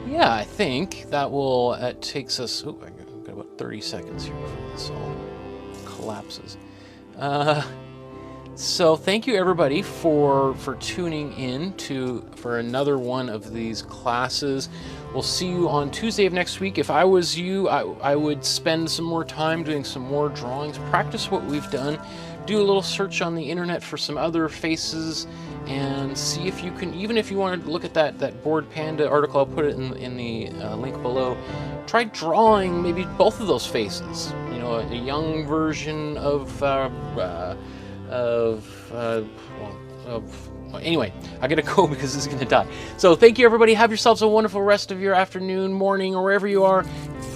yeah, I think that will, it takes us, oh, I've got about 30 seconds here before this all collapses. So thank you everybody for tuning in for another one of these classes. We'll see you on Tuesday of next week. If I was you, I would spend some more time doing some more drawings, practice what we've done, do a little search on the internet for some other faces, and see if you can, even if you want to look at that Bored Panda article, I'll put it in the link below. Try drawing maybe both of those faces. You know, a young version anyway, I gotta go because this is gonna die. So thank you everybody. Have yourselves a wonderful rest of your afternoon, morning, or wherever you are.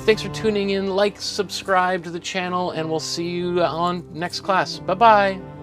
Thanks for tuning in. Like, subscribe to the channel, and we'll see you on next class. Bye-bye.